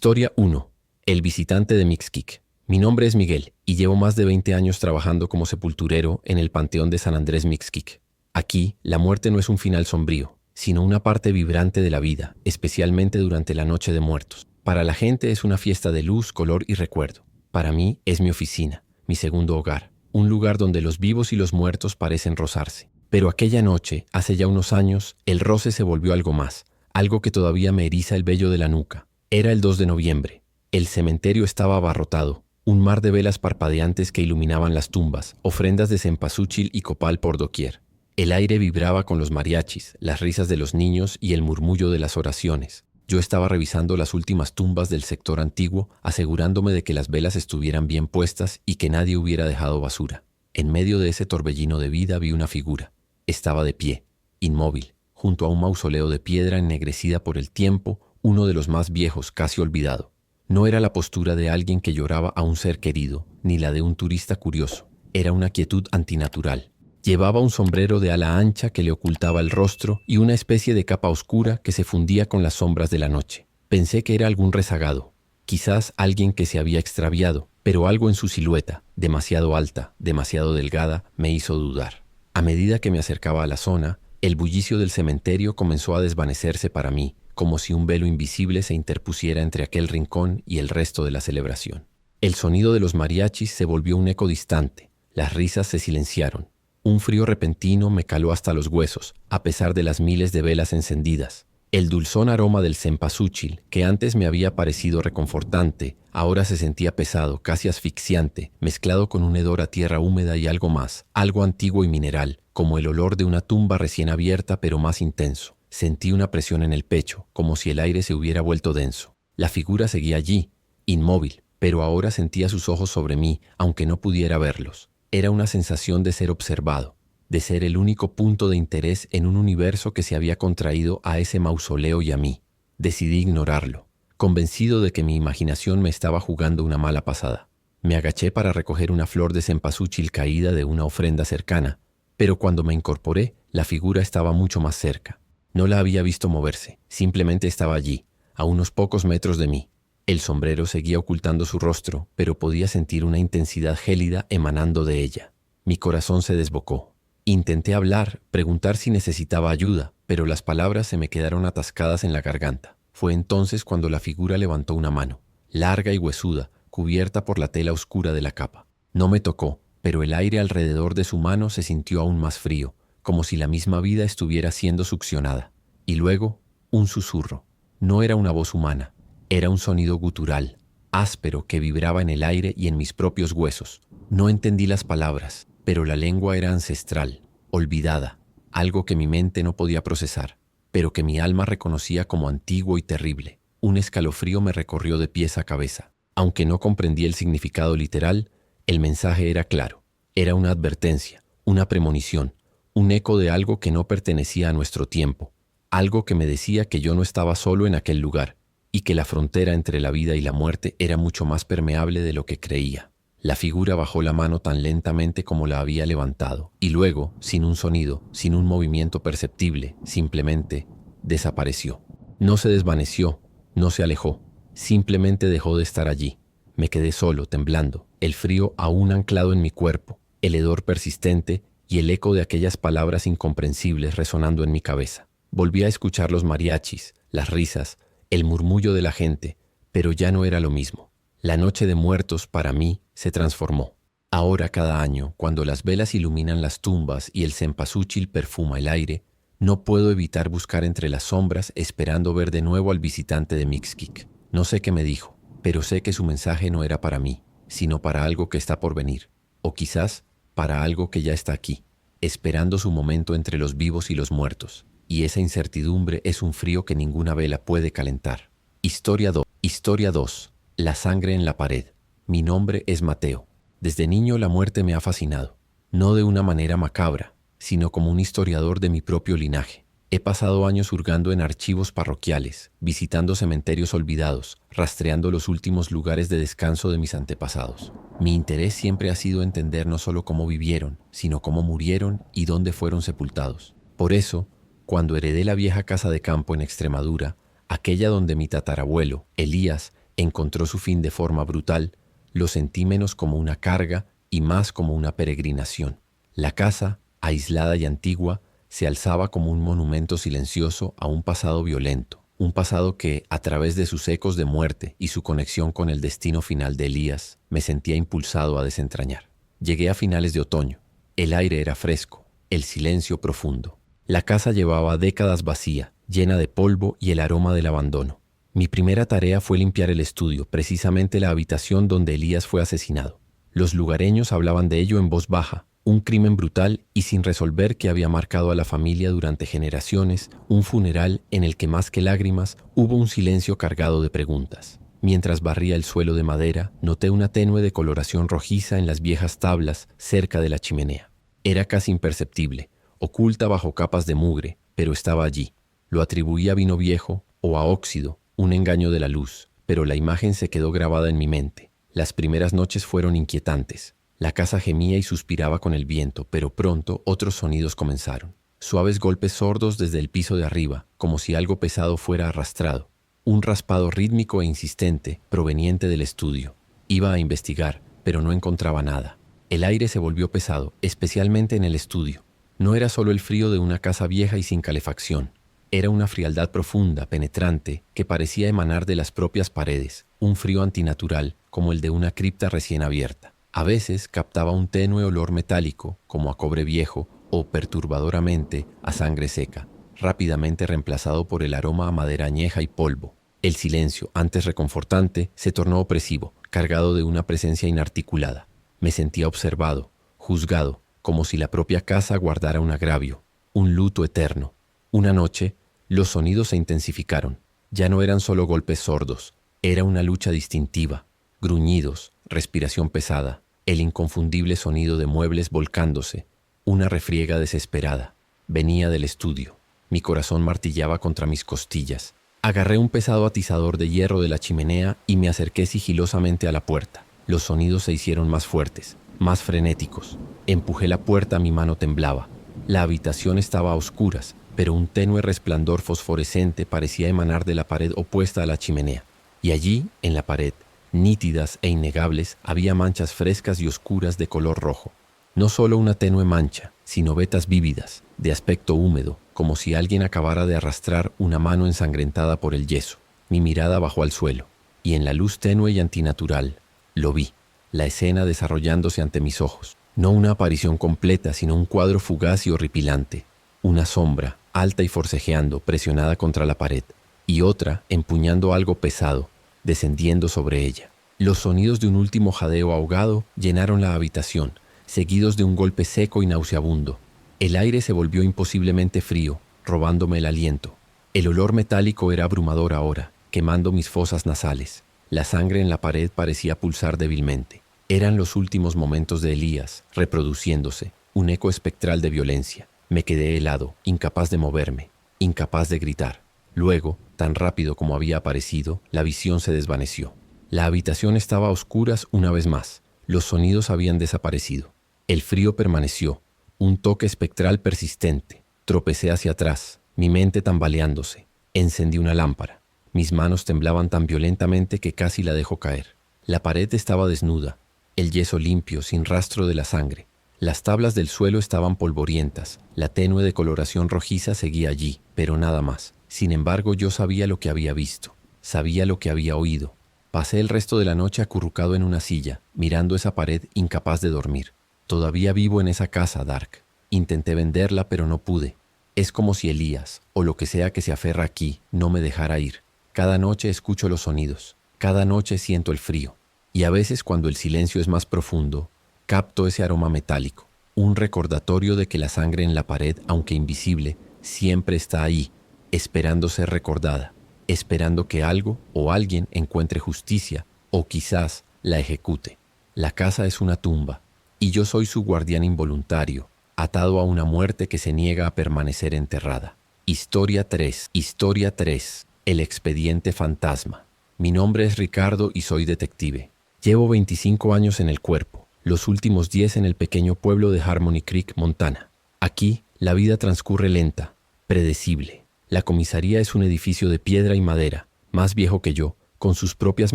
Historia 1. El visitante de Mixquic. Mi nombre es Miguel y llevo más de 20 años trabajando como sepulturero en el Panteón de San Andrés Mixquic. Aquí, la muerte no es un final sombrío, sino una parte vibrante de la vida, especialmente durante la Noche de Muertos. Para la gente es una fiesta de luz, color y recuerdo. Para mí es mi oficina, mi segundo hogar, un lugar donde los vivos y los muertos parecen rozarse. Pero aquella noche, hace ya unos años, el roce se volvió algo más, algo que todavía me eriza el vello de la nuca. Era el 2 de noviembre. El cementerio estaba abarrotado, un mar de velas parpadeantes que iluminaban las tumbas, ofrendas de cempasúchil y copal por doquier. El aire vibraba con los mariachis, las risas de los niños y el murmullo de las oraciones. Yo estaba revisando las últimas tumbas del sector antiguo, asegurándome de que las velas estuvieran bien puestas y que nadie hubiera dejado basura. En medio de ese torbellino de vida vi una figura. Estaba de pie, inmóvil, junto a un mausoleo de piedra ennegrecida por el tiempo, uno de los más viejos, casi olvidado. No era la postura de alguien que lloraba a un ser querido, ni la de un turista curioso. Era una quietud antinatural. Llevaba un sombrero de ala ancha que le ocultaba el rostro y una especie de capa oscura que se fundía con las sombras de la noche. Pensé que era algún rezagado, quizás alguien que se había extraviado, pero algo en su silueta, demasiado alta, demasiado delgada, me hizo dudar. A medida que me acercaba a la zona, el bullicio del cementerio comenzó a desvanecerse para mí, como si un velo invisible se interpusiera entre aquel rincón y el resto de la celebración. El sonido de los mariachis se volvió un eco distante, las risas se silenciaron. Un frío repentino me caló hasta los huesos, a pesar de las miles de velas encendidas. El dulzón aroma del cempasúchil, que antes me había parecido reconfortante, ahora se sentía pesado, casi asfixiante, mezclado con un hedor a tierra húmeda y algo más, algo antiguo y mineral, como el olor de una tumba recién abierta pero más intenso. Sentí una presión en el pecho, como si el aire se hubiera vuelto denso. La figura seguía allí, inmóvil, pero ahora sentía sus ojos sobre mí, aunque no pudiera verlos. Era una sensación de ser observado, de ser el único punto de interés en un universo que se había contraído a ese mausoleo y a mí. Decidí ignorarlo, convencido de que mi imaginación me estaba jugando una mala pasada. Me agaché para recoger una flor de cempasúchil caída de una ofrenda cercana, pero cuando me incorporé, la figura estaba mucho más cerca. No la había visto moverse, simplemente estaba allí, a unos pocos metros de mí. El sombrero seguía ocultando su rostro, pero podía sentir una intensidad gélida emanando de ella. Mi corazón se desbocó. Intenté hablar, preguntar si necesitaba ayuda, pero las palabras se me quedaron atascadas en la garganta. Fue entonces cuando la figura levantó una mano, larga y huesuda, cubierta por la tela oscura de la capa. No me tocó, pero el aire alrededor de su mano se sintió aún más frío, como si la misma vida estuviera siendo succionada. Y luego, un susurro. No era una voz humana, era un sonido gutural, áspero que vibraba en el aire y en mis propios huesos. No entendí las palabras, pero la lengua era ancestral, olvidada, algo que mi mente no podía procesar, pero que mi alma reconocía como antiguo y terrible. Un escalofrío me recorrió de pies a cabeza. Aunque no comprendí el significado literal, el mensaje era claro. Era una advertencia, una premonición, un eco de algo que no pertenecía a nuestro tiempo, algo que me decía que yo no estaba solo en aquel lugar y que la frontera entre la vida y la muerte era mucho más permeable de lo que creía. La figura bajó la mano tan lentamente como la había levantado y luego, sin un sonido, sin un movimiento perceptible, simplemente desapareció. No se desvaneció, no se alejó, simplemente dejó de estar allí. Me quedé solo, temblando, el frío aún anclado en mi cuerpo, el hedor persistente y el eco de aquellas palabras incomprensibles resonando en mi cabeza. Volví a escuchar los mariachis, las risas, el murmullo de la gente, pero ya no era lo mismo. La Noche de Muertos, para mí, se transformó. Ahora, cada año, cuando las velas iluminan las tumbas y el cempasúchil perfuma el aire, no puedo evitar buscar entre las sombras esperando ver de nuevo al visitante de Mixquic. No sé qué me dijo, pero sé que su mensaje no era para mí, sino para algo que está por venir, o quizás para algo que ya está aquí, esperando su momento entre los vivos y los muertos. Y esa incertidumbre es un frío que ninguna vela puede calentar. Historia 2. Historia 2. La sangre en la pared. Mi nombre es Mateo. Desde niño la muerte me ha fascinado, no de una manera macabra, sino como un historiador de mi propio linaje. He pasado años hurgando en archivos parroquiales, visitando cementerios olvidados, rastreando los últimos lugares de descanso de mis antepasados. Mi interés siempre ha sido entender no solo cómo vivieron, sino cómo murieron y dónde fueron sepultados. Por eso, cuando heredé la vieja casa de campo en Extremadura, aquella donde mi tatarabuelo, Elías, encontró su fin de forma brutal, lo sentí menos como una carga y más como una peregrinación. La casa, aislada y antigua, se alzaba como un monumento silencioso a un pasado violento, un pasado que, a través de sus ecos de muerte y su conexión con el destino final de Elías, me sentía impulsado a desentrañar. Llegué a finales de otoño. El aire era fresco, el silencio profundo. La casa llevaba décadas vacía, llena de polvo y el aroma del abandono. Mi primera tarea fue limpiar el estudio, precisamente la habitación donde Elías fue asesinado. Los lugareños hablaban de ello en voz baja, un crimen brutal y sin resolver que había marcado a la familia durante generaciones, un funeral en el que más que lágrimas hubo un silencio cargado de preguntas. Mientras barría el suelo de madera, noté una tenue decoloración rojiza en las viejas tablas cerca de la chimenea. Era casi imperceptible, oculta bajo capas de mugre, pero estaba allí. Lo atribuí a vino viejo o a óxido, un engaño de la luz, pero la imagen se quedó grabada en mi mente. Las primeras noches fueron inquietantes. La casa gemía y suspiraba con el viento, pero pronto otros sonidos comenzaron. Suaves golpes sordos desde el piso de arriba, como si algo pesado fuera arrastrado. Un raspado rítmico e insistente, proveniente del estudio. Iba a investigar, pero no encontraba nada. El aire se volvió pesado, especialmente en el estudio. No era solo el frío de una casa vieja y sin calefacción. Era una frialdad profunda, penetrante, que parecía emanar de las propias paredes, un frío antinatural, como el de una cripta recién abierta. A veces captaba un tenue olor metálico, como a cobre viejo, o perturbadoramente a sangre seca, rápidamente reemplazado por el aroma a madera añeja y polvo. El silencio, antes reconfortante, se tornó opresivo, cargado de una presencia inarticulada. Me sentía observado, juzgado, como si la propia casa guardara un agravio, un luto eterno. Una noche, los sonidos se intensificaron. Ya no eran solo golpes sordos, era una lucha distintiva, gruñidos, respiración pesada, el inconfundible sonido de muebles volcándose, una refriega desesperada. Venía del estudio. Mi corazón martillaba contra mis costillas. Agarré un pesado atizador de hierro de la chimenea y me acerqué sigilosamente a la puerta. Los sonidos se hicieron más fuertes, más frenéticos. Empujé la puerta, mi mano temblaba. La habitación estaba a oscuras, pero un tenue resplandor fosforescente parecía emanar de la pared opuesta a la chimenea. Y allí, en la pared, nítidas e innegables, había manchas frescas y oscuras de color rojo. No solo una tenue mancha, sino vetas vívidas, de aspecto húmedo, como si alguien acabara de arrastrar una mano ensangrentada por el yeso. Mi mirada bajó al suelo, y en la luz tenue y antinatural, lo vi, la escena desarrollándose ante mis ojos. No una aparición completa, sino un cuadro fugaz y horripilante. Una sombra, alta y forcejeando, presionada contra la pared, y otra, empuñando algo pesado, descendiendo sobre ella. Los sonidos de un último jadeo ahogado llenaron la habitación, seguidos de un golpe seco y nauseabundo. El aire se volvió imposiblemente frío, robándome el aliento. El olor metálico era abrumador ahora, quemando mis fosas nasales. La sangre en la pared parecía pulsar débilmente. Eran los últimos momentos de Elías, reproduciéndose, un eco espectral de violencia. Me quedé helado, incapaz de moverme, incapaz de gritar. Luego, tan rápido como había aparecido, la visión se desvaneció. La habitación estaba a oscuras una vez más. Los sonidos habían desaparecido. El frío permaneció, un toque espectral persistente. Tropecé hacia atrás, mi mente tambaleándose. Encendí una lámpara. Mis manos temblaban tan violentamente que casi la dejó caer. La pared estaba desnuda, el yeso limpio, sin rastro de la sangre. Las tablas del suelo estaban polvorientas, la tenue decoloración rojiza seguía allí, pero nada más. Sin embargo, yo sabía lo que había visto, sabía lo que había oído. Pasé el resto de la noche acurrucado en una silla, mirando esa pared, incapaz de dormir. Todavía vivo en esa casa, Dark. Intenté venderla, pero no pude. Es como si Elías, o lo que sea que se aferra aquí, no me dejara ir. Cada noche escucho los sonidos, cada noche siento el frío. Y a veces, cuando el silencio es más profundo, capto ese aroma metálico, un recordatorio de que la sangre en la pared, aunque invisible, siempre está ahí, esperando ser recordada, esperando que algo o alguien encuentre justicia o quizás la ejecute. La casa es una tumba y yo soy su guardián involuntario, atado a una muerte que se niega a permanecer enterrada. Historia 3. Historia 3. El expediente fantasma. Mi nombre es Ricardo y soy detective. Llevo 25 años en el cuerpo, los últimos 10 en el pequeño pueblo de Harmony Creek, Montana. Aquí, la vida transcurre lenta, predecible. La comisaría es un edificio de piedra y madera, más viejo que yo, con sus propias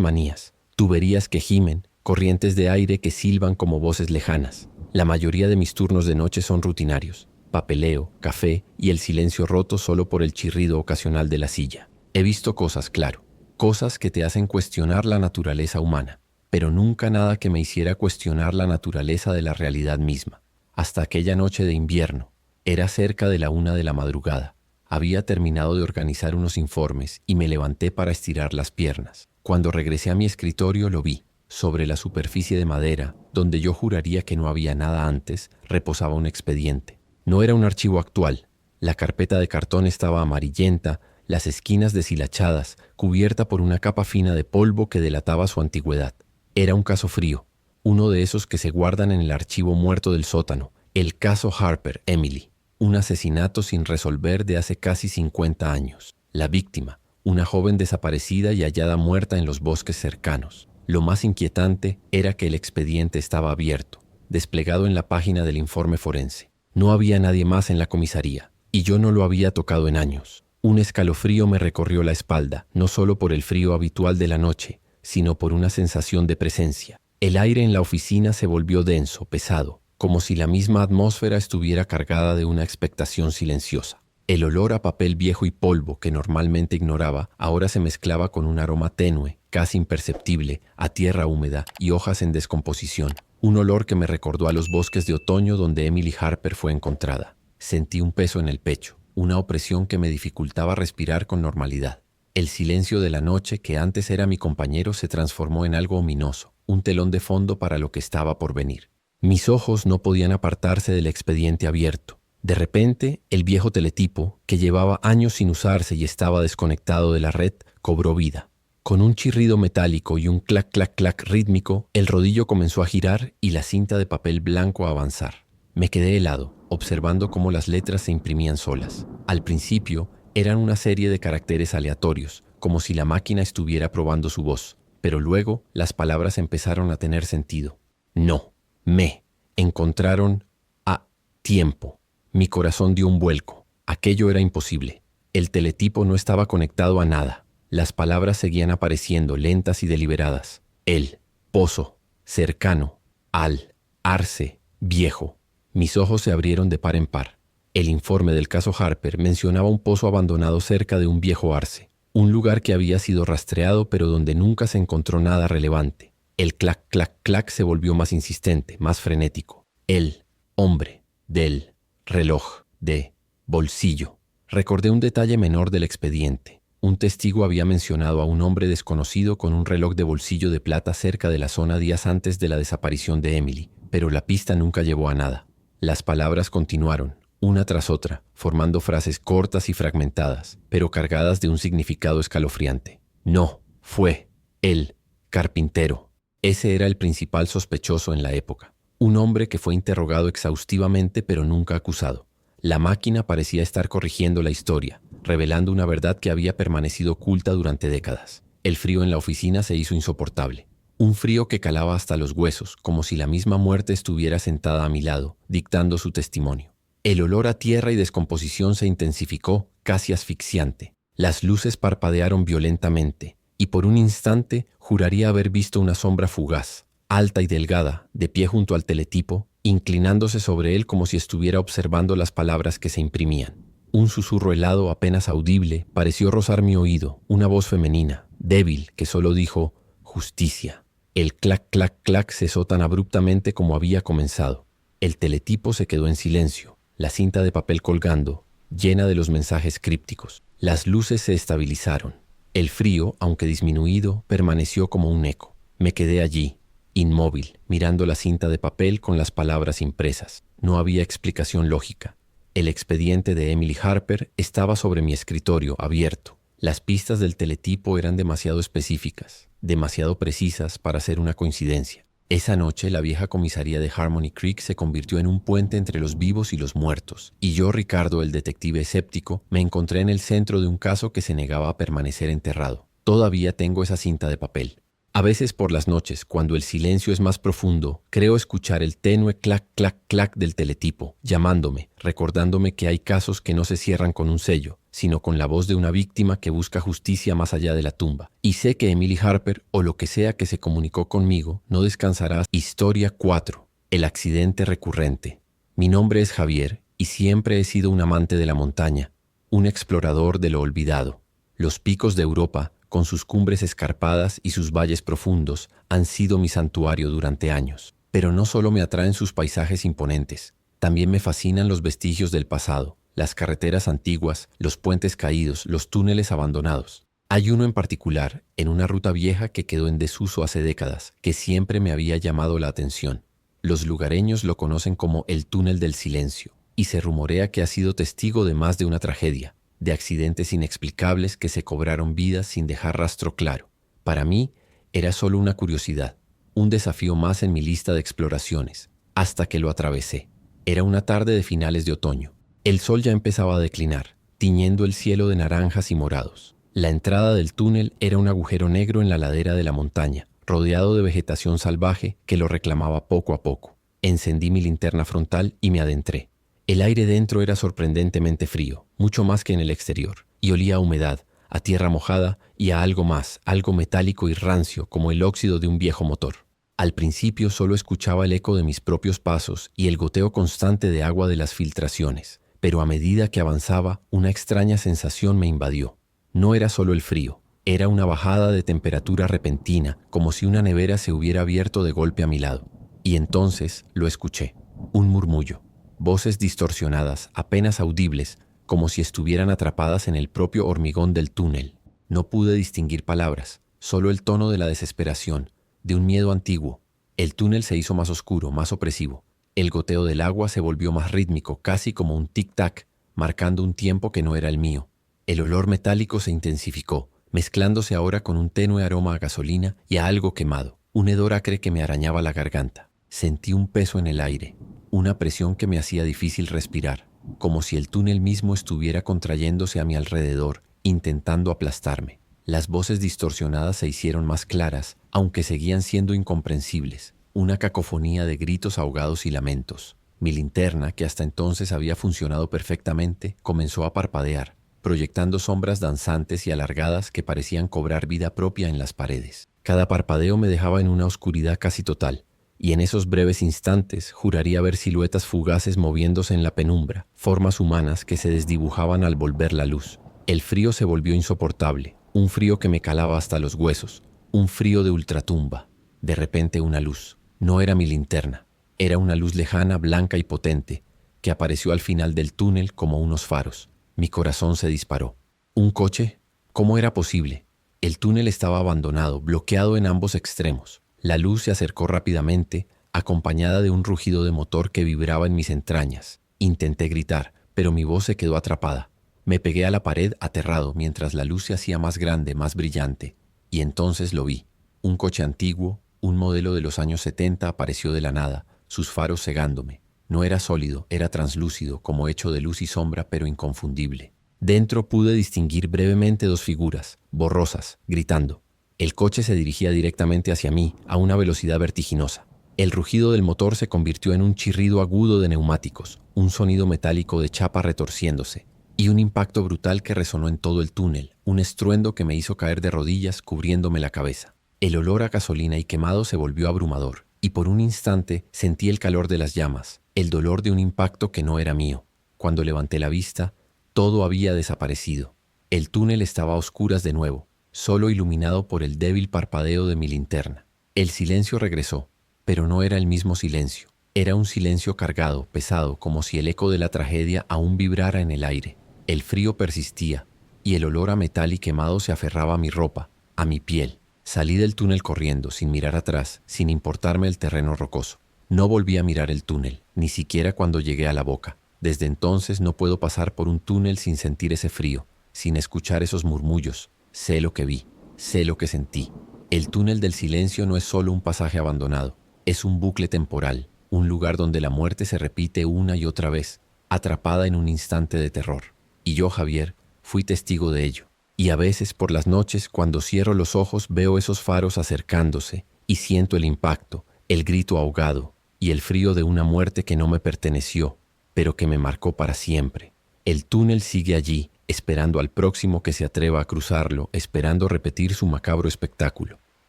manías, tuberías que gimen, corrientes de aire que silban como voces lejanas. La mayoría de mis turnos de noche son rutinarios: papeleo, café y el silencio roto solo por el chirrido ocasional de la silla. He visto cosas, claro, cosas que te hacen cuestionar la naturaleza humana, pero nunca nada que me hiciera cuestionar la naturaleza de la realidad misma. Hasta aquella noche de invierno. Era cerca de la 1 de la madrugada. Había terminado de organizar unos informes y me levanté para estirar las piernas. Cuando regresé a mi escritorio lo vi. Sobre la superficie de madera, donde yo juraría que no había nada antes, reposaba un expediente. No era un archivo actual. La carpeta de cartón estaba amarillenta, las esquinas deshilachadas, cubierta por una capa fina de polvo que delataba su antigüedad. Era un caso frío, uno de esos que se guardan en el archivo muerto del sótano, el caso Harper, Emily. Un asesinato sin resolver de hace casi 50 años. La víctima, una joven desaparecida y hallada muerta en los bosques cercanos. Lo más inquietante era que el expediente estaba abierto, desplegado en la página del informe forense. No había nadie más en la comisaría, y yo no lo había tocado en años. Un escalofrío me recorrió la espalda, no solo por el frío habitual de la noche, sino por una sensación de presencia. El aire en la oficina se volvió denso, pesado, como si la misma atmósfera estuviera cargada de una expectación silenciosa. El olor a papel viejo y polvo que normalmente ignoraba ahora se mezclaba con un aroma tenue, casi imperceptible, a tierra húmeda y hojas en descomposición. Un olor que me recordó a los bosques de otoño donde Emily Harper fue encontrada. Sentí un peso en el pecho, una opresión que me dificultaba respirar con normalidad. El silencio de la noche, que antes era mi compañero, se transformó en algo ominoso, un telón de fondo para lo que estaba por venir. Mis ojos no podían apartarse del expediente abierto. De repente, el viejo teletipo, que llevaba años sin usarse y estaba desconectado de la red, cobró vida. Con un chirrido metálico y un clac, clac, clac rítmico, el rodillo comenzó a girar y la cinta de papel blanco a avanzar. Me quedé helado, observando cómo las letras se imprimían solas. Al principio, eran una serie de caracteres aleatorios, como si la máquina estuviera probando su voz. Pero luego, las palabras empezaron a tener sentido. No, me, encontraron a tiempo. Mi corazón dio un vuelco. Aquello era imposible. El teletipo no estaba conectado a nada. Las palabras seguían apareciendo, lentas y deliberadas. El, pozo, cercano, al, arce, viejo. Mis ojos se abrieron de par en par. El informe del caso Harper mencionaba un pozo abandonado cerca de un viejo arce, un lugar que había sido rastreado pero donde nunca se encontró nada relevante. El clac, clac, clac se volvió más insistente, más frenético. El, hombre, del, reloj, de, bolsillo. Recordé un detalle menor del expediente. Un testigo había mencionado a un hombre desconocido con un reloj de bolsillo de plata cerca de la zona días antes de la desaparición de Emily, pero la pista nunca llevó a nada. Las palabras continuaron, una tras otra, formando frases cortas y fragmentadas, pero cargadas de un significado escalofriante. No, fue el carpintero. Ese era el principal sospechoso en la época. Un hombre que fue interrogado exhaustivamente pero nunca acusado. La máquina parecía estar corrigiendo la historia, revelando una verdad que había permanecido oculta durante décadas. El frío en la oficina se hizo insoportable. Un frío que calaba hasta los huesos, como si la misma muerte estuviera sentada a mi lado, dictando su testimonio. El olor a tierra y descomposición se intensificó, casi asfixiante. Las luces parpadearon violentamente, y por un instante juraría haber visto una sombra fugaz, alta y delgada, de pie junto al teletipo, inclinándose sobre él como si estuviera observando las palabras que se imprimían. Un susurro helado apenas audible pareció rozar mi oído, una voz femenina, débil, que solo dijo «justicia». El clac, clac, clac cesó tan abruptamente como había comenzado. El teletipo se quedó en silencio, la cinta de papel colgando, llena de los mensajes crípticos. Las luces se estabilizaron. El frío, aunque disminuido, permaneció como un eco. Me quedé allí, inmóvil, mirando la cinta de papel con las palabras impresas. No había explicación lógica. El expediente de Emily Harper estaba sobre mi escritorio, abierto. Las pistas del teletipo eran demasiado específicas, demasiado precisas para ser una coincidencia. Esa noche, la vieja comisaría de Harmony Creek se convirtió en un puente entre los vivos y los muertos, y yo, Ricardo, el detective escéptico, me encontré en el centro de un caso que se negaba a permanecer enterrado. Todavía tengo esa cinta de papel. A veces por las noches, cuando el silencio es más profundo, creo escuchar el tenue clac, clac, clac del teletipo, llamándome, recordándome que hay casos que no se cierran con un sello, sino con la voz de una víctima que busca justicia más allá de la tumba. Y sé que Emily Harper, o lo que sea que se comunicó conmigo, no descansará. Historia 4. El accidente recurrente. Mi nombre es Javier, y siempre he sido un amante de la montaña, un explorador de lo olvidado. Los picos de Europa, con sus cumbres escarpadas y sus valles profundos, han sido mi santuario durante años. Pero no solo me atraen sus paisajes imponentes, también me fascinan los vestigios del pasado, las carreteras antiguas, los puentes caídos, los túneles abandonados. Hay uno en particular, en una ruta vieja que quedó en desuso hace décadas, que siempre me había llamado la atención. Los lugareños lo conocen como el Túnel del Silencio, y se rumorea que ha sido testigo de más de una tragedia, de accidentes inexplicables que se cobraron vidas sin dejar rastro claro. Para mí, era solo una curiosidad, un desafío más en mi lista de exploraciones, hasta que lo atravesé. Era una tarde de finales de otoño. El sol ya empezaba a declinar, tiñendo el cielo de naranjas y morados. La entrada del túnel era un agujero negro en la ladera de la montaña, rodeado de vegetación salvaje que lo reclamaba poco a poco. Encendí mi linterna frontal y me adentré. El aire dentro era sorprendentemente frío, mucho más que en el exterior, y olía a humedad, a tierra mojada y a algo más, algo metálico y rancio como el óxido de un viejo motor. Al principio solo escuchaba el eco de mis propios pasos y el goteo constante de agua de las filtraciones, pero a medida que avanzaba, una extraña sensación me invadió. No era solo el frío, era una bajada de temperatura repentina, como si una nevera se hubiera abierto de golpe a mi lado. Y entonces lo escuché, un murmullo. Voces distorsionadas, apenas audibles, como si estuvieran atrapadas en el propio hormigón del túnel. No pude distinguir palabras, solo el tono de la desesperación, de un miedo antiguo. El túnel se hizo más oscuro, más opresivo. El goteo del agua se volvió más rítmico, casi como un tic-tac, marcando un tiempo que no era el mío. El olor metálico se intensificó, mezclándose ahora con un tenue aroma a gasolina y a algo quemado, un hedor acre que me arañaba la garganta. Sentí un peso en el aire, una presión que me hacía difícil respirar, como si el túnel mismo estuviera contrayéndose a mi alrededor, intentando aplastarme. Las voces distorsionadas se hicieron más claras, aunque seguían siendo incomprensibles, una cacofonía de gritos ahogados y lamentos. Mi linterna, que hasta entonces había funcionado perfectamente, comenzó a parpadear, proyectando sombras danzantes y alargadas que parecían cobrar vida propia en las paredes. Cada parpadeo me dejaba en una oscuridad casi total, y en esos breves instantes juraría ver siluetas fugaces moviéndose en la penumbra, formas humanas que se desdibujaban al volver la luz. El frío se volvió insoportable, un frío que me calaba hasta los huesos, un frío de ultratumba. De repente una luz. No era mi linterna, era una luz lejana, blanca y potente, que apareció al final del túnel como unos faros. Mi corazón se disparó. ¿Un coche? ¿Cómo era posible? El túnel estaba abandonado, bloqueado en ambos extremos. La luz se acercó rápidamente, acompañada de un rugido de motor que vibraba en mis entrañas. Intenté gritar, pero mi voz se quedó atrapada. Me pegué a la pared aterrado mientras la luz se hacía más grande, más brillante. Y entonces lo vi. Un coche antiguo, un modelo de los años 70 apareció de la nada, sus faros cegándome. No era sólido, era translúcido, como hecho de luz y sombra, pero inconfundible. Dentro pude distinguir brevemente dos figuras, borrosas, gritando. El coche se dirigía directamente hacia mí, a una velocidad vertiginosa. El rugido del motor se convirtió en un chirrido agudo de neumáticos, un sonido metálico de chapa retorciéndose, y un impacto brutal que resonó en todo el túnel, un estruendo que me hizo caer de rodillas cubriéndome la cabeza. El olor a gasolina y quemado se volvió abrumador, y por un instante sentí el calor de las llamas, el dolor de un impacto que no era mío. Cuando levanté la vista, todo había desaparecido. El túnel estaba a oscuras de nuevo, solo iluminado por el débil parpadeo de mi linterna. El silencio regresó, pero no era el mismo silencio. Era un silencio cargado, pesado, como si el eco de la tragedia aún vibrara en el aire. El frío persistía, y el olor a metal y quemado se aferraba a mi ropa, a mi piel. Salí del túnel corriendo, sin mirar atrás, sin importarme el terreno rocoso. No volví a mirar el túnel, ni siquiera cuando llegué a la boca. Desde entonces no puedo pasar por un túnel sin sentir ese frío, sin escuchar esos murmullos. Sé lo que vi, sé lo que sentí. El túnel del silencio no es solo un pasaje abandonado, es un bucle temporal, un lugar donde la muerte se repite una y otra vez, atrapada en un instante de terror. Y yo, Javier, fui testigo de ello. Y a veces por las noches, cuando cierro los ojos, veo esos faros acercándose y siento el impacto, el grito ahogado y el frío de una muerte que no me perteneció, pero que me marcó para siempre. El túnel sigue allí, esperando al próximo que se atreva a cruzarlo, esperando repetir su macabro espectáculo.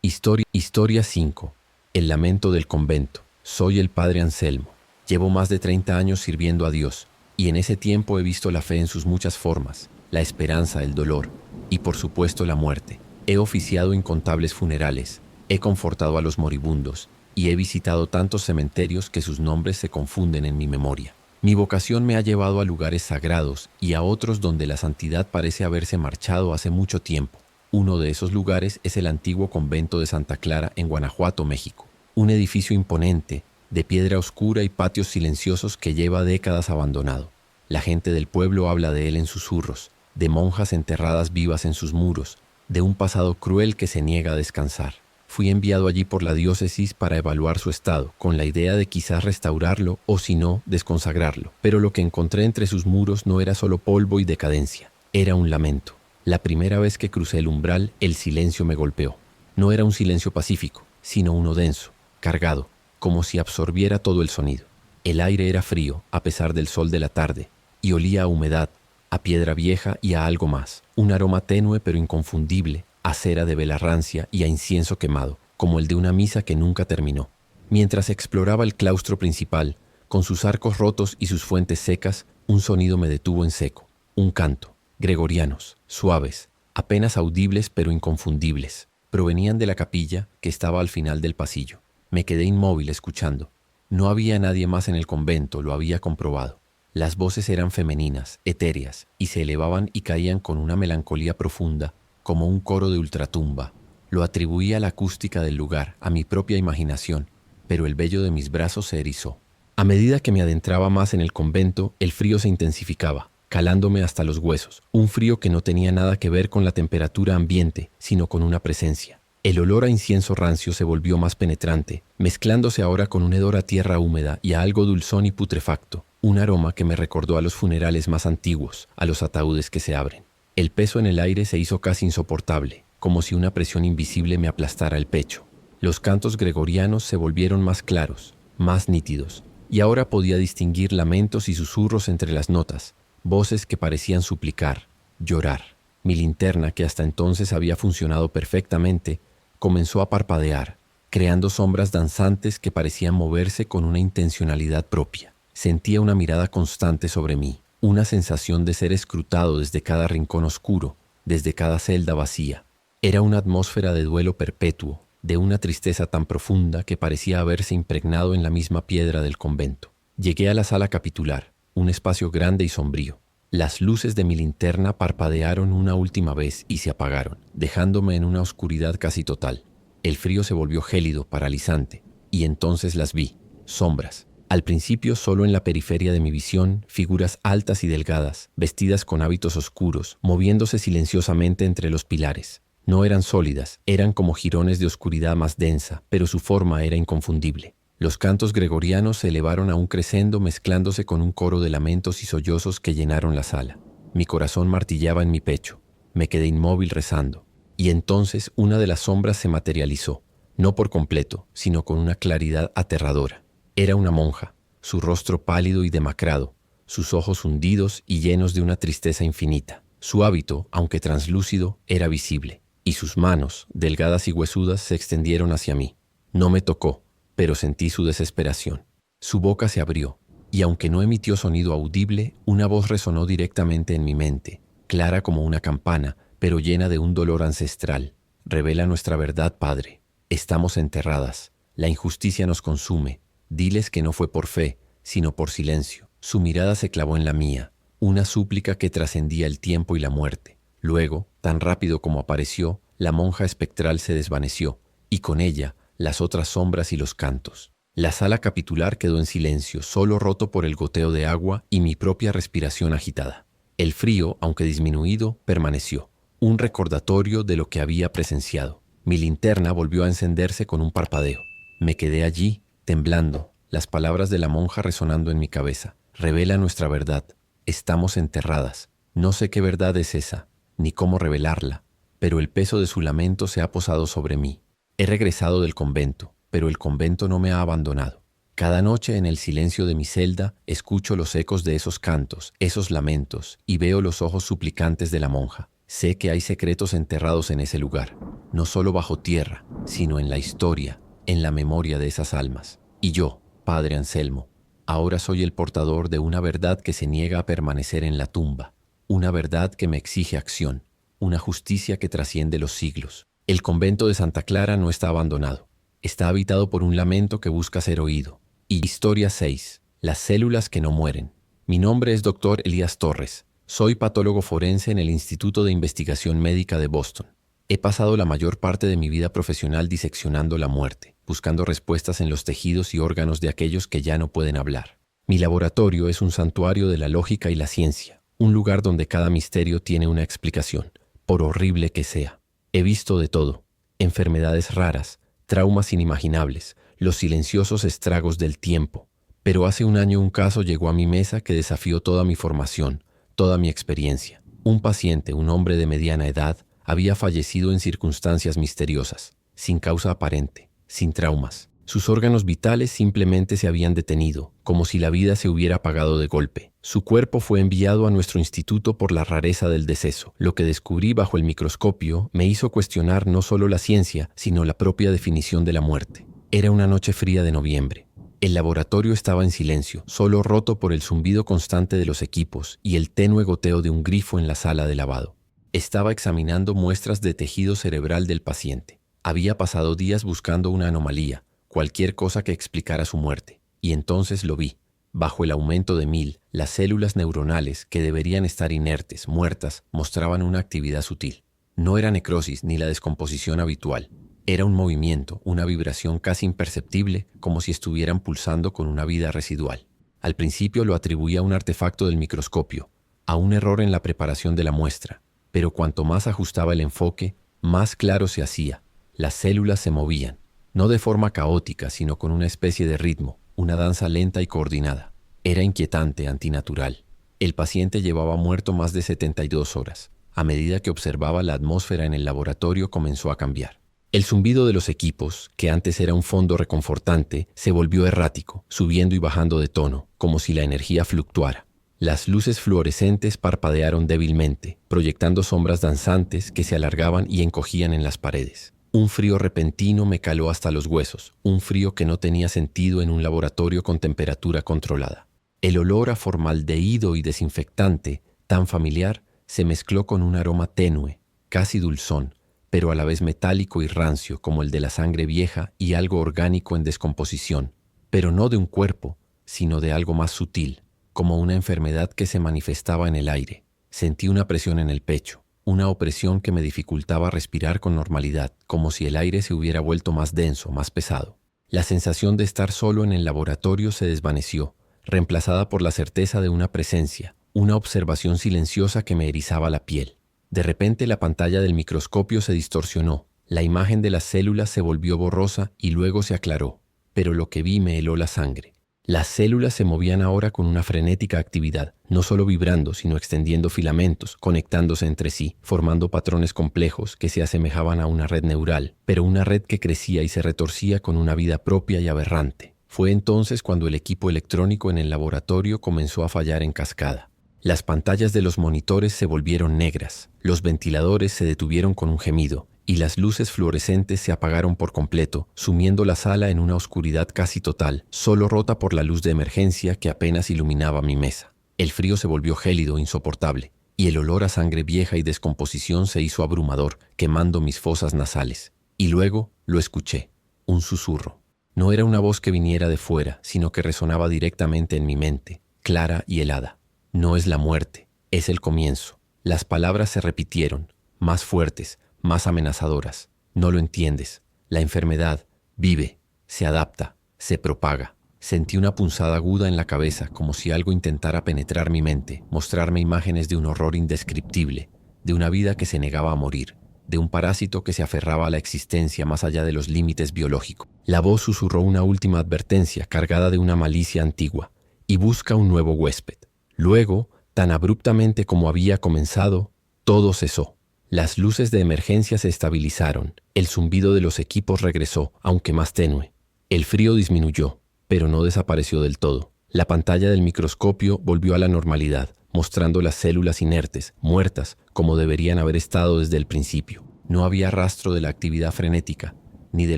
Historia 5. El lamento del convento. Soy el padre Anselmo. Llevo más de 30 años sirviendo a Dios, y en ese tiempo he visto la fe en sus muchas formas, la esperanza, el dolor, y por supuesto la muerte. He oficiado incontables funerales, he confortado a los moribundos, y he visitado tantos cementerios que sus nombres se confunden en mi memoria. Mi vocación me ha llevado a lugares sagrados y a otros donde la santidad parece haberse marchado hace mucho tiempo. Uno de esos lugares es el antiguo convento de Santa Clara en Guanajuato, México. Un edificio imponente, de piedra oscura y patios silenciosos que lleva décadas abandonado. La gente del pueblo habla de él en susurros, de monjas enterradas vivas en sus muros, de un pasado cruel que se niega a descansar. Fui enviado allí por la diócesis para evaluar su estado, con la idea de quizás restaurarlo o, si no, desconsagrarlo. Pero lo que encontré entre sus muros no era solo polvo y decadencia, era un lamento. La primera vez que crucé el umbral, el silencio me golpeó. No era un silencio pacífico, sino uno denso, cargado, como si absorbiera todo el sonido. El aire era frío, a pesar del sol de la tarde, y olía a humedad, a piedra vieja y a algo más. Un aroma tenue pero inconfundible, a cera de vela rancia y a incienso quemado, como el de una misa que nunca terminó. Mientras exploraba el claustro principal, con sus arcos rotos y sus fuentes secas, un sonido me detuvo en seco. Un canto. Gregorianos, suaves, apenas audibles pero inconfundibles. Provenían de la capilla que estaba al final del pasillo. Me quedé inmóvil escuchando. No había nadie más en el convento, lo había comprobado. Las voces eran femeninas, etéreas, y se elevaban y caían con una melancolía profunda, como un coro de ultratumba. Lo atribuía a la acústica del lugar, a mi propia imaginación, pero el vello de mis brazos se erizó. A medida que me adentraba más en el convento, el frío se intensificaba, calándome hasta los huesos, un frío que no tenía nada que ver con la temperatura ambiente, sino con una presencia. El olor a incienso rancio se volvió más penetrante, mezclándose ahora con un hedor a tierra húmeda y a algo dulzón y putrefacto, un aroma que me recordó a los funerales más antiguos, a los ataúdes que se abren. El peso en el aire se hizo casi insoportable, como si una presión invisible me aplastara el pecho. Los cantos gregorianos se volvieron más claros, más nítidos, y ahora podía distinguir lamentos y susurros entre las notas, voces que parecían suplicar, llorar. Mi linterna, que hasta entonces había funcionado perfectamente, comenzó a parpadear, creando sombras danzantes que parecían moverse con una intencionalidad propia. Sentía una mirada constante sobre mí, una sensación de ser escrutado desde cada rincón oscuro, desde cada celda vacía. Era una atmósfera de duelo perpetuo, de una tristeza tan profunda que parecía haberse impregnado en la misma piedra del convento. Llegué a la sala capitular, un espacio grande y sombrío. Las luces de mi linterna parpadearon una última vez y se apagaron, dejándome en una oscuridad casi total. El frío se volvió gélido, paralizante, y entonces las vi, sombras. Al principio solo en la periferia de mi visión, figuras altas y delgadas, vestidas con hábitos oscuros, moviéndose silenciosamente entre los pilares. No eran sólidas, eran como jirones de oscuridad más densa, pero su forma era inconfundible. Los cantos gregorianos se elevaron a un crescendo mezclándose con un coro de lamentos y sollozos que llenaron la sala. Mi corazón martillaba en mi pecho. Me quedé inmóvil rezando. Y entonces una de las sombras se materializó, no por completo, sino con una claridad aterradora. Era una monja, su rostro pálido y demacrado, sus ojos hundidos y llenos de una tristeza infinita. Su hábito, aunque translúcido, era visible, y sus manos, delgadas y huesudas, se extendieron hacia mí. No me tocó, pero sentí su desesperación. Su boca se abrió, y aunque no emitió sonido audible, una voz resonó directamente en mi mente, clara como una campana, pero llena de un dolor ancestral. Revela nuestra verdad, Padre. Estamos enterradas. La injusticia nos consume. Diles que no fue por fe, sino por silencio. Su mirada se clavó en la mía, una súplica que trascendía el tiempo y la muerte. Luego, tan rápido como apareció, la monja espectral se desvaneció, y con ella, las otras sombras y los cantos. La sala capitular quedó en silencio, solo roto por el goteo de agua y mi propia respiración agitada. El frío, aunque disminuido, permaneció, un recordatorio de lo que había presenciado. Mi linterna volvió a encenderse con un parpadeo. Me quedé allí, temblando, las palabras de la monja resonando en mi cabeza. Revela nuestra verdad. Estamos enterradas. No sé qué verdad es esa, ni cómo revelarla, pero el peso de su lamento se ha posado sobre mí. He regresado del convento, pero el convento no me ha abandonado. Cada noche en el silencio de mi celda escucho los ecos de esos cantos, esos lamentos, y veo los ojos suplicantes de la monja. Sé que hay secretos enterrados en ese lugar, no solo bajo tierra, sino en la historia, en la memoria de esas almas. Y yo, Padre Anselmo, ahora soy el portador de una verdad que se niega a permanecer en la tumba, una verdad que me exige acción, una justicia que trasciende los siglos. El convento de Santa Clara no está abandonado, está habitado por un lamento que busca ser oído. Y Historia 6. Las células que no mueren. Mi nombre es Dr. Elías Torres. Soy patólogo forense en el Instituto de Investigación Médica de Boston. He pasado la mayor parte de mi vida profesional diseccionando la muerte, buscando respuestas en los tejidos y órganos de aquellos que ya no pueden hablar. Mi laboratorio es un santuario de la lógica y la ciencia, un lugar donde cada misterio tiene una explicación, por horrible que sea. He visto de todo: enfermedades raras, traumas inimaginables, los silenciosos estragos del tiempo. Pero hace un año un caso llegó a mi mesa que desafió toda mi formación, toda mi experiencia. Un paciente, un hombre de mediana edad, había fallecido en circunstancias misteriosas, sin causa aparente, sin traumas. Sus órganos vitales simplemente se habían detenido, como si la vida se hubiera apagado de golpe. Su cuerpo fue enviado a nuestro instituto por la rareza del deceso. Lo que descubrí bajo el microscopio me hizo cuestionar no solo la ciencia, sino la propia definición de la muerte. Era una noche fría de noviembre. El laboratorio estaba en silencio, solo roto por el zumbido constante de los equipos y el tenue goteo de un grifo en la sala de lavado. Estaba examinando muestras de tejido cerebral del paciente. Había pasado días buscando una anomalía, cualquier cosa que explicara su muerte. Y entonces lo vi. Bajo el aumento de 1000, las células neuronales, que deberían estar inertes, muertas, mostraban una actividad sutil. No era necrosis ni la descomposición habitual. Era un movimiento, una vibración casi imperceptible, como si estuvieran pulsando con una vida residual. Al principio lo atribuía a un artefacto del microscopio, a un error en la preparación de la muestra, pero cuanto más ajustaba el enfoque, más claro se hacía. Las células se movían, no de forma caótica, sino con una especie de ritmo, una danza lenta y coordinada. Era inquietante, antinatural. El paciente llevaba muerto más de 72 horas. A medida que observaba, la atmósfera en el laboratorio comenzó a cambiar. El zumbido de los equipos, que antes era un fondo reconfortante, se volvió errático, subiendo y bajando de tono, como si la energía fluctuara. Las luces fluorescentes parpadearon débilmente, proyectando sombras danzantes que se alargaban y encogían en las paredes. Un frío repentino me caló hasta los huesos, un frío que no tenía sentido en un laboratorio con temperatura controlada. El olor a formaldehído y desinfectante, tan familiar, se mezcló con un aroma tenue, casi dulzón, pero a la vez metálico y rancio como el de la sangre vieja y algo orgánico en descomposición, pero no de un cuerpo, sino de algo más sutil, como una enfermedad que se manifestaba en el aire. Sentí una presión en el pecho, una opresión que me dificultaba respirar con normalidad, como si el aire se hubiera vuelto más denso, más pesado. La sensación de estar solo en el laboratorio se desvaneció, reemplazada por la certeza de una presencia, una observación silenciosa que me erizaba la piel. De repente la pantalla del microscopio se distorsionó, la imagen de las células se volvió borrosa y luego se aclaró, pero lo que vi me heló la sangre. Las células se movían ahora con una frenética actividad, no solo vibrando, sino extendiendo filamentos, conectándose entre sí, formando patrones complejos que se asemejaban a una red neural, pero una red que crecía y se retorcía con una vida propia y aberrante. Fue entonces cuando el equipo electrónico en el laboratorio comenzó a fallar en cascada. Las pantallas de los monitores se volvieron negras, los ventiladores se detuvieron con un gemido, y las luces fluorescentes se apagaron por completo, sumiendo la sala en una oscuridad casi total, solo rota por la luz de emergencia que apenas iluminaba mi mesa. El frío se volvió gélido, insoportable, y el olor a sangre vieja y descomposición se hizo abrumador, quemando mis fosas nasales. Y luego lo escuché, un susurro. No era una voz que viniera de fuera, sino que resonaba directamente en mi mente, clara y helada. No es la muerte, es el comienzo. Las palabras se repitieron, más fuertes, más amenazadoras. No lo entiendes. La enfermedad vive, se adapta, se propaga. Sentí una punzada aguda en la cabeza, como si algo intentara penetrar mi mente, mostrarme imágenes de un horror indescriptible, de una vida que se negaba a morir, de un parásito que se aferraba a la existencia más allá de los límites biológicos. La voz susurró una última advertencia cargada de una malicia antigua, y busca un nuevo huésped. Luego, tan abruptamente como había comenzado, Todo cesó. Las luces de emergencia se estabilizaron. El zumbido de los equipos regresó, aunque más tenue. El frío disminuyó, pero no desapareció del todo. La pantalla del microscopio volvió a la normalidad, mostrando las células inertes, muertas, como deberían haber estado desde el principio. No había rastro de la actividad frenética, ni de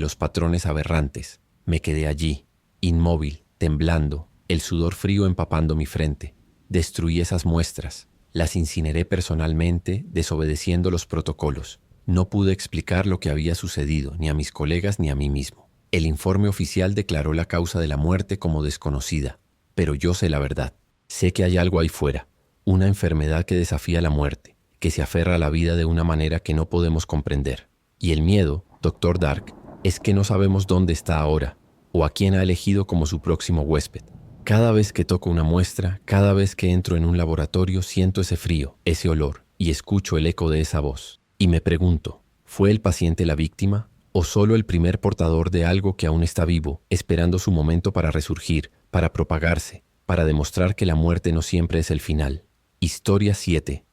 los patrones aberrantes. Me quedé allí, inmóvil, temblando, el sudor frío empapando mi frente. Destruí esas muestras. Las incineré personalmente, desobedeciendo los protocolos. No pude explicar lo que había sucedido, ni a mis colegas ni a mí mismo. El informe oficial declaró la causa de la muerte como desconocida, pero yo sé la verdad. Sé que hay algo ahí fuera, una enfermedad que desafía la muerte, que se aferra a la vida de una manera que no podemos comprender. Y el miedo, Dr. Dark, es que no sabemos dónde está ahora, o a quién ha elegido como su próximo huésped. Cada vez que toco una muestra, cada vez que entro en un laboratorio, siento ese frío, ese olor, y escucho el eco de esa voz. Y me pregunto, ¿fue el paciente la víctima? ¿O solo el primer portador de algo que aún está vivo, esperando su momento para resurgir, para propagarse, para demostrar que la muerte no siempre es el final? Historia 7.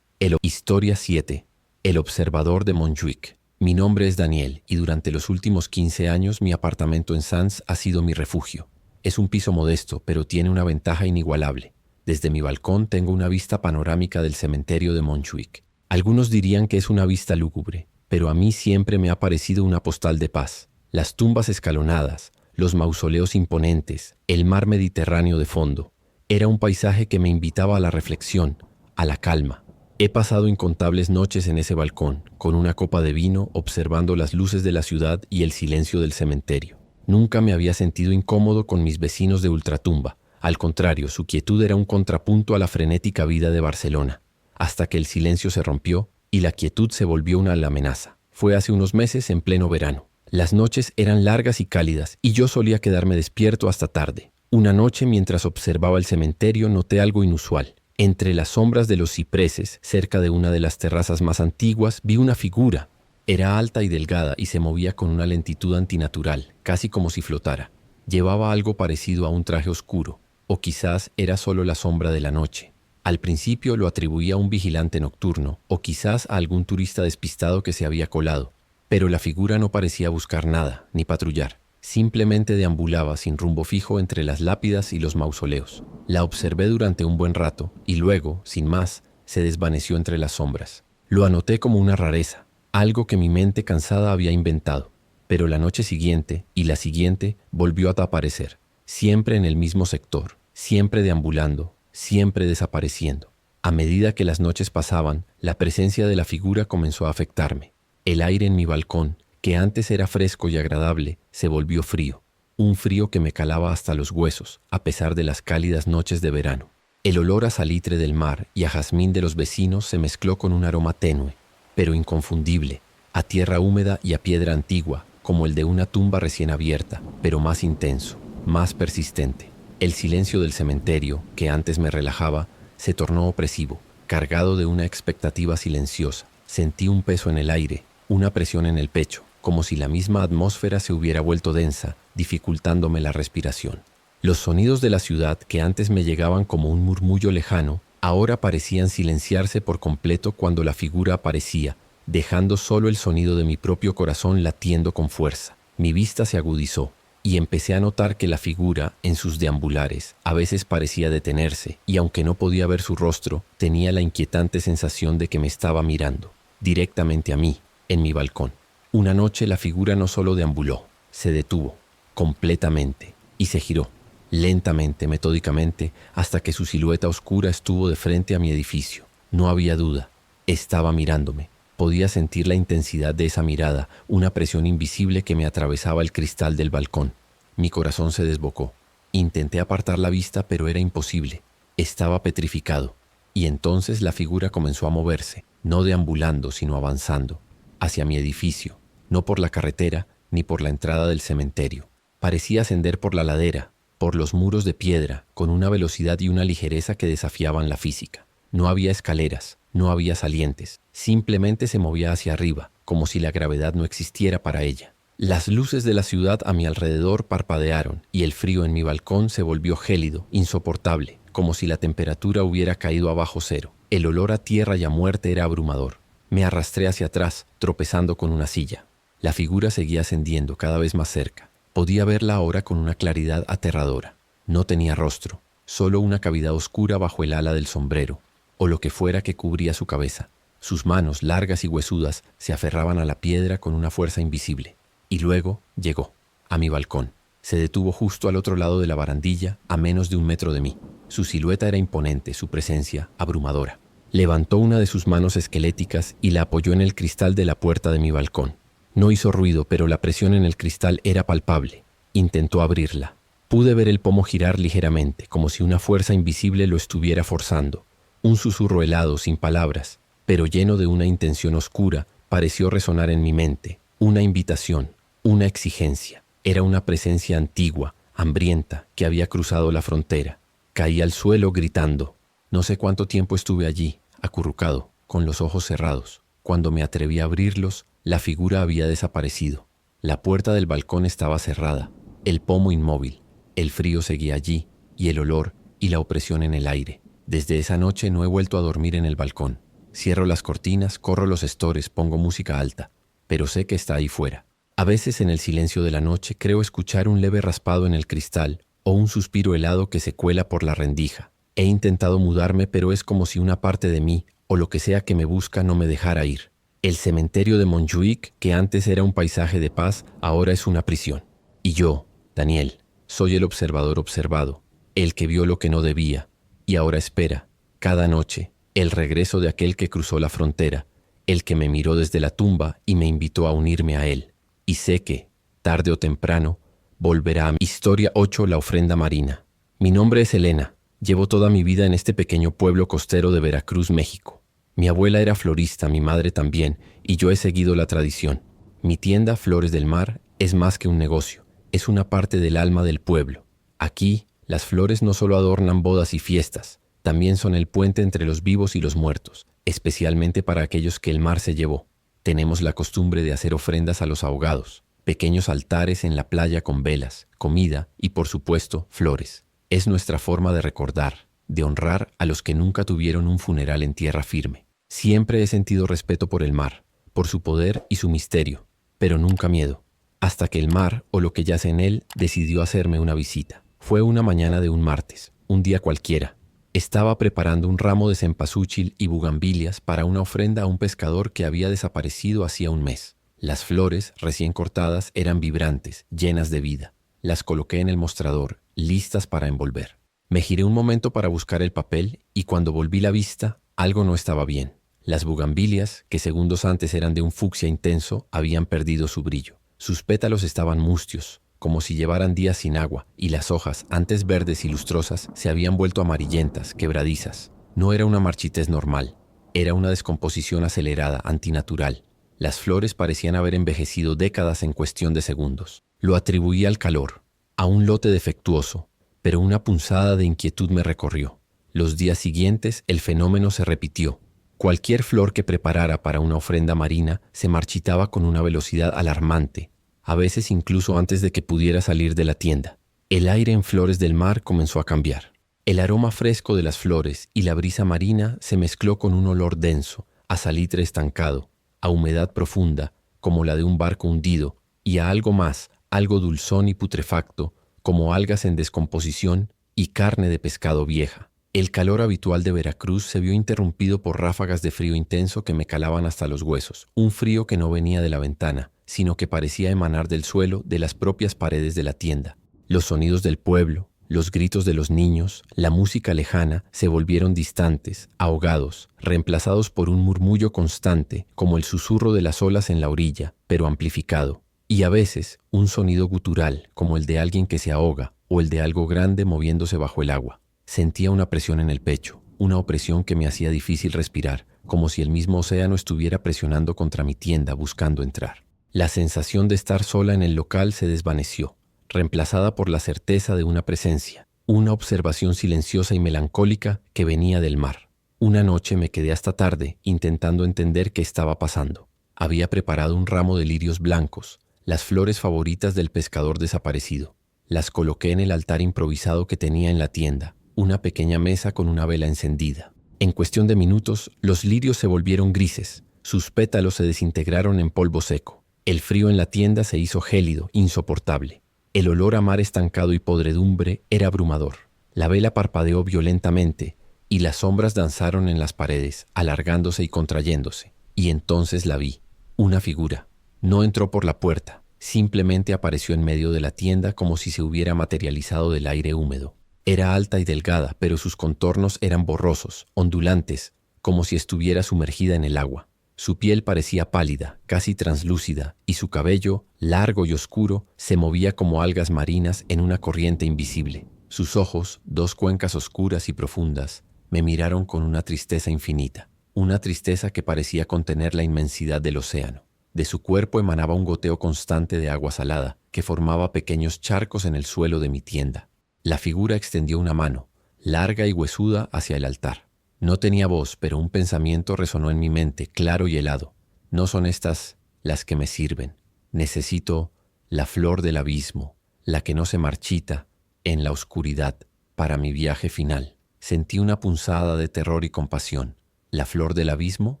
Historia 7. El observador de Montjuic. Mi nombre es Daniel y durante los últimos 15 años mi apartamento en Sants ha sido mi refugio. Es un piso modesto, pero tiene una ventaja inigualable. Desde mi balcón tengo una vista panorámica del cementerio de Montjuic. Algunos dirían que es una vista lúgubre, pero a mí siempre me ha parecido una postal de paz. Las tumbas escalonadas, los mausoleos imponentes, el mar Mediterráneo de fondo. Era un paisaje que me invitaba a la reflexión, a la calma. He pasado incontables noches en ese balcón, con una copa de vino, observando las luces de la ciudad y el silencio del cementerio. Nunca me había sentido incómodo con mis vecinos de ultratumba. Al contrario, su quietud era un contrapunto a la frenética vida de Barcelona, hasta que el silencio se rompió y la quietud se volvió una amenaza. Fue hace unos meses en pleno verano. Las noches eran largas y cálidas y yo solía quedarme despierto hasta tarde. Una noche, mientras observaba el cementerio, noté algo inusual. Entre las sombras de los cipreses, cerca de una de las terrazas más antiguas, vi una figura. Era alta y delgada y se movía con una lentitud antinatural, casi como si flotara. Llevaba algo parecido a un traje oscuro, o quizás era solo la sombra de la noche. Al principio lo atribuía a un vigilante nocturno, o quizás a algún turista despistado que se había colado, pero la figura no parecía buscar nada, ni patrullar. Simplemente deambulaba sin rumbo fijo entre las lápidas y los mausoleos. La observé durante un buen rato, y luego, sin más, se desvaneció entre las sombras. Lo anoté como una rareza, algo que mi mente cansada había inventado, pero la noche siguiente y la siguiente volvió a aparecer, siempre en el mismo sector, siempre deambulando, siempre desapareciendo. A medida que las noches pasaban, la presencia de la figura comenzó a afectarme. El aire en mi balcón, que antes era fresco y agradable, se volvió frío, un frío que me calaba hasta los huesos, a pesar de las cálidas noches de verano. El olor a salitre del mar y a jazmín de los vecinos se mezcló con un aroma tenue, pero inconfundible, a tierra húmeda y a piedra antigua, como el de una tumba recién abierta, pero más intenso, más persistente. El silencio del cementerio, que antes me relajaba, se tornó opresivo, cargado de una expectativa silenciosa. Sentí un peso en el aire, una presión en el pecho, como si la misma atmósfera se hubiera vuelto densa, dificultándome la respiración. Los sonidos de la ciudad, que antes me llegaban como un murmullo lejano, ahora parecían silenciarse por completo cuando la figura aparecía, dejando solo el sonido de mi propio corazón latiendo con fuerza. Mi vista se agudizó y empecé a notar que la figura, en sus deambulares, a veces parecía detenerse y aunque no podía ver su rostro, tenía la inquietante sensación de que me estaba mirando, directamente a mí, en mi balcón. Una noche la figura no solo deambuló, se detuvo, completamente, y se giró. Lentamente, metódicamente, hasta que su silueta oscura estuvo de frente a mi edificio. No había duda, estaba mirándome. Podía sentir la intensidad de esa mirada, una presión invisible que me atravesaba el cristal del balcón. Mi corazón se desbocó. Intenté apartar la vista, pero era imposible. Estaba petrificado. Y entonces la figura comenzó a moverse, no deambulando, sino avanzando, hacia mi edificio, no por la carretera ni por la entrada del cementerio. Parecía ascender por la ladera, por los muros de piedra, con una velocidad y una ligereza que desafiaban la física. No había escaleras, no había salientes, simplemente se movía hacia arriba, como si la gravedad no existiera para ella. Las luces de la ciudad a mi alrededor parpadearon y el frío en mi balcón se volvió gélido, insoportable, como si la temperatura hubiera caído a bajo cero. El olor a tierra y a muerte era abrumador. Me arrastré hacia atrás, tropezando con una silla. La figura seguía ascendiendo cada vez más cerca. Podía verla ahora con una claridad aterradora. No tenía rostro, solo una cavidad oscura bajo el ala del sombrero, o lo que fuera que cubría su cabeza. Sus manos, largas y huesudas, se aferraban a la piedra con una fuerza invisible. Y luego llegó, a mi balcón. Se detuvo justo al otro lado de la barandilla, a menos de 1 metro de mí. Su silueta era imponente, su presencia abrumadora. Levantó una de sus manos esqueléticas y la apoyó en el cristal de la puerta de mi balcón. No hizo ruido, pero la presión en el cristal era palpable. Intentó abrirla. Pude ver el pomo girar ligeramente, como si una fuerza invisible lo estuviera forzando. Un susurro helado, sin palabras, pero lleno de una intención oscura, pareció resonar en mi mente. Una invitación, una exigencia. Era una presencia antigua, hambrienta, que había cruzado la frontera. Caí al suelo gritando. No sé cuánto tiempo estuve allí, acurrucado, con los ojos cerrados. Cuando me atreví a abrirlos, la figura había desaparecido. La puerta del balcón estaba cerrada, el pomo inmóvil. El frío seguía allí, y el olor y la opresión en el aire. Desde esa noche no he vuelto a dormir en el balcón. Cierro las cortinas, corro los estores, pongo música alta, pero sé que está ahí fuera. A veces en el silencio de la noche creo escuchar un leve raspado en el cristal o un suspiro helado que se cuela por la rendija. He intentado mudarme, pero es como si una parte de mí, o lo que sea que me busca, no me dejara ir. El cementerio de Montjuic, que antes era un paisaje de paz, ahora es una prisión. Y yo, Daniel, soy el observador observado, el que vio lo que no debía, y ahora espera, cada noche, el regreso de aquel que cruzó la frontera, el que me miró desde la tumba y me invitó a unirme a él. Y sé que, tarde o temprano, volverá a mi Historia 8, la ofrenda marina. Mi nombre es Elena. Llevo toda mi vida en este pequeño pueblo costero de Veracruz, México. Mi abuela era florista, mi madre también, y yo he seguido la tradición. Mi tienda, Flores del Mar, es más que un negocio, es una parte del alma del pueblo. Aquí, las flores no solo adornan bodas y fiestas, también son el puente entre los vivos y los muertos, especialmente para aquellos que el mar se llevó. Tenemos la costumbre de hacer ofrendas a los ahogados, pequeños altares en la playa con velas, comida y, por supuesto, flores. Es nuestra forma de recordar, de honrar a los que nunca tuvieron un funeral en tierra firme. Siempre he sentido respeto por el mar, por su poder y su misterio, pero nunca miedo, hasta que el mar, o lo que yace en él, decidió hacerme una visita. Fue una mañana de un martes, un día cualquiera. Estaba preparando un ramo de cempasúchil y bugambilias para una ofrenda a un pescador que había desaparecido hacía 1 mes. Las flores, recién cortadas, eran vibrantes, llenas de vida. Las coloqué en el mostrador, listas para envolver. Me giré un momento para buscar el papel y cuando volví la vista, algo no estaba bien. Las bugambilias, que segundos antes eran de un fucsia intenso, habían perdido su brillo. Sus pétalos estaban mustios, como si llevaran días sin agua, y las hojas, antes verdes y lustrosas, se habían vuelto amarillentas, quebradizas. No era una marchitez normal, era una descomposición acelerada, antinatural. Las flores parecían haber envejecido décadas en cuestión de segundos. Lo atribuí al calor, a un lote defectuoso, pero una punzada de inquietud me recorrió. Los días siguientes el fenómeno se repitió. Cualquier flor que preparara para una ofrenda marina se marchitaba con una velocidad alarmante, a veces incluso antes de que pudiera salir de la tienda. El aire en Flores del Mar comenzó a cambiar. El aroma fresco de las flores y la brisa marina se mezcló con un olor denso, a salitre estancado, a humedad profunda, como la de un barco hundido, y a algo más, algo dulzón y putrefacto, como algas en descomposición y carne de pescado vieja. El calor habitual de Veracruz se vio interrumpido por ráfagas de frío intenso que me calaban hasta los huesos, un frío que no venía de la ventana, sino que parecía emanar del suelo, de las propias paredes de la tienda. Los sonidos del pueblo, los gritos de los niños, la música lejana se volvieron distantes, ahogados, reemplazados por un murmullo constante, como el susurro de las olas en la orilla, pero amplificado. Y a veces, un sonido gutural, como el de alguien que se ahoga, o el de algo grande moviéndose bajo el agua. Sentía una presión en el pecho, una opresión que me hacía difícil respirar, como si el mismo océano estuviera presionando contra mi tienda buscando entrar. La sensación de estar sola en el local se desvaneció, reemplazada por la certeza de una presencia, una observación silenciosa y melancólica que venía del mar. Una noche me quedé hasta tarde intentando entender qué estaba pasando. Había preparado un ramo de lirios blancos, las flores favoritas del pescador desaparecido. Las coloqué en el altar improvisado que tenía en la tienda, una pequeña mesa con una vela encendida. En cuestión de minutos, los lirios se volvieron grises, sus pétalos se desintegraron en polvo seco. El frío en la tienda se hizo gélido, insoportable. El olor a mar estancado y podredumbre era abrumador. La vela parpadeó violentamente y las sombras danzaron en las paredes, alargándose y contrayéndose. Y entonces la vi, una figura. No entró por la puerta, simplemente apareció en medio de la tienda como si se hubiera materializado del aire húmedo. Era alta y delgada, pero sus contornos eran borrosos, ondulantes, como si estuviera sumergida en el agua. Su piel parecía pálida, casi translúcida, y su cabello, largo y oscuro, se movía como algas marinas en una corriente invisible. Sus ojos, dos cuencas oscuras y profundas, me miraron con una tristeza infinita, una tristeza que parecía contener la inmensidad del océano. De su cuerpo emanaba un goteo constante de agua salada, que formaba pequeños charcos en el suelo de mi tienda. La figura extendió una mano, larga y huesuda, hacia el altar. No tenía voz, pero un pensamiento resonó en mi mente, claro y helado. No son estas las que me sirven. Necesito la flor del abismo, la que no se marchita en la oscuridad, para mi viaje final. Sentí una punzada de terror y compasión. ¿La flor del abismo?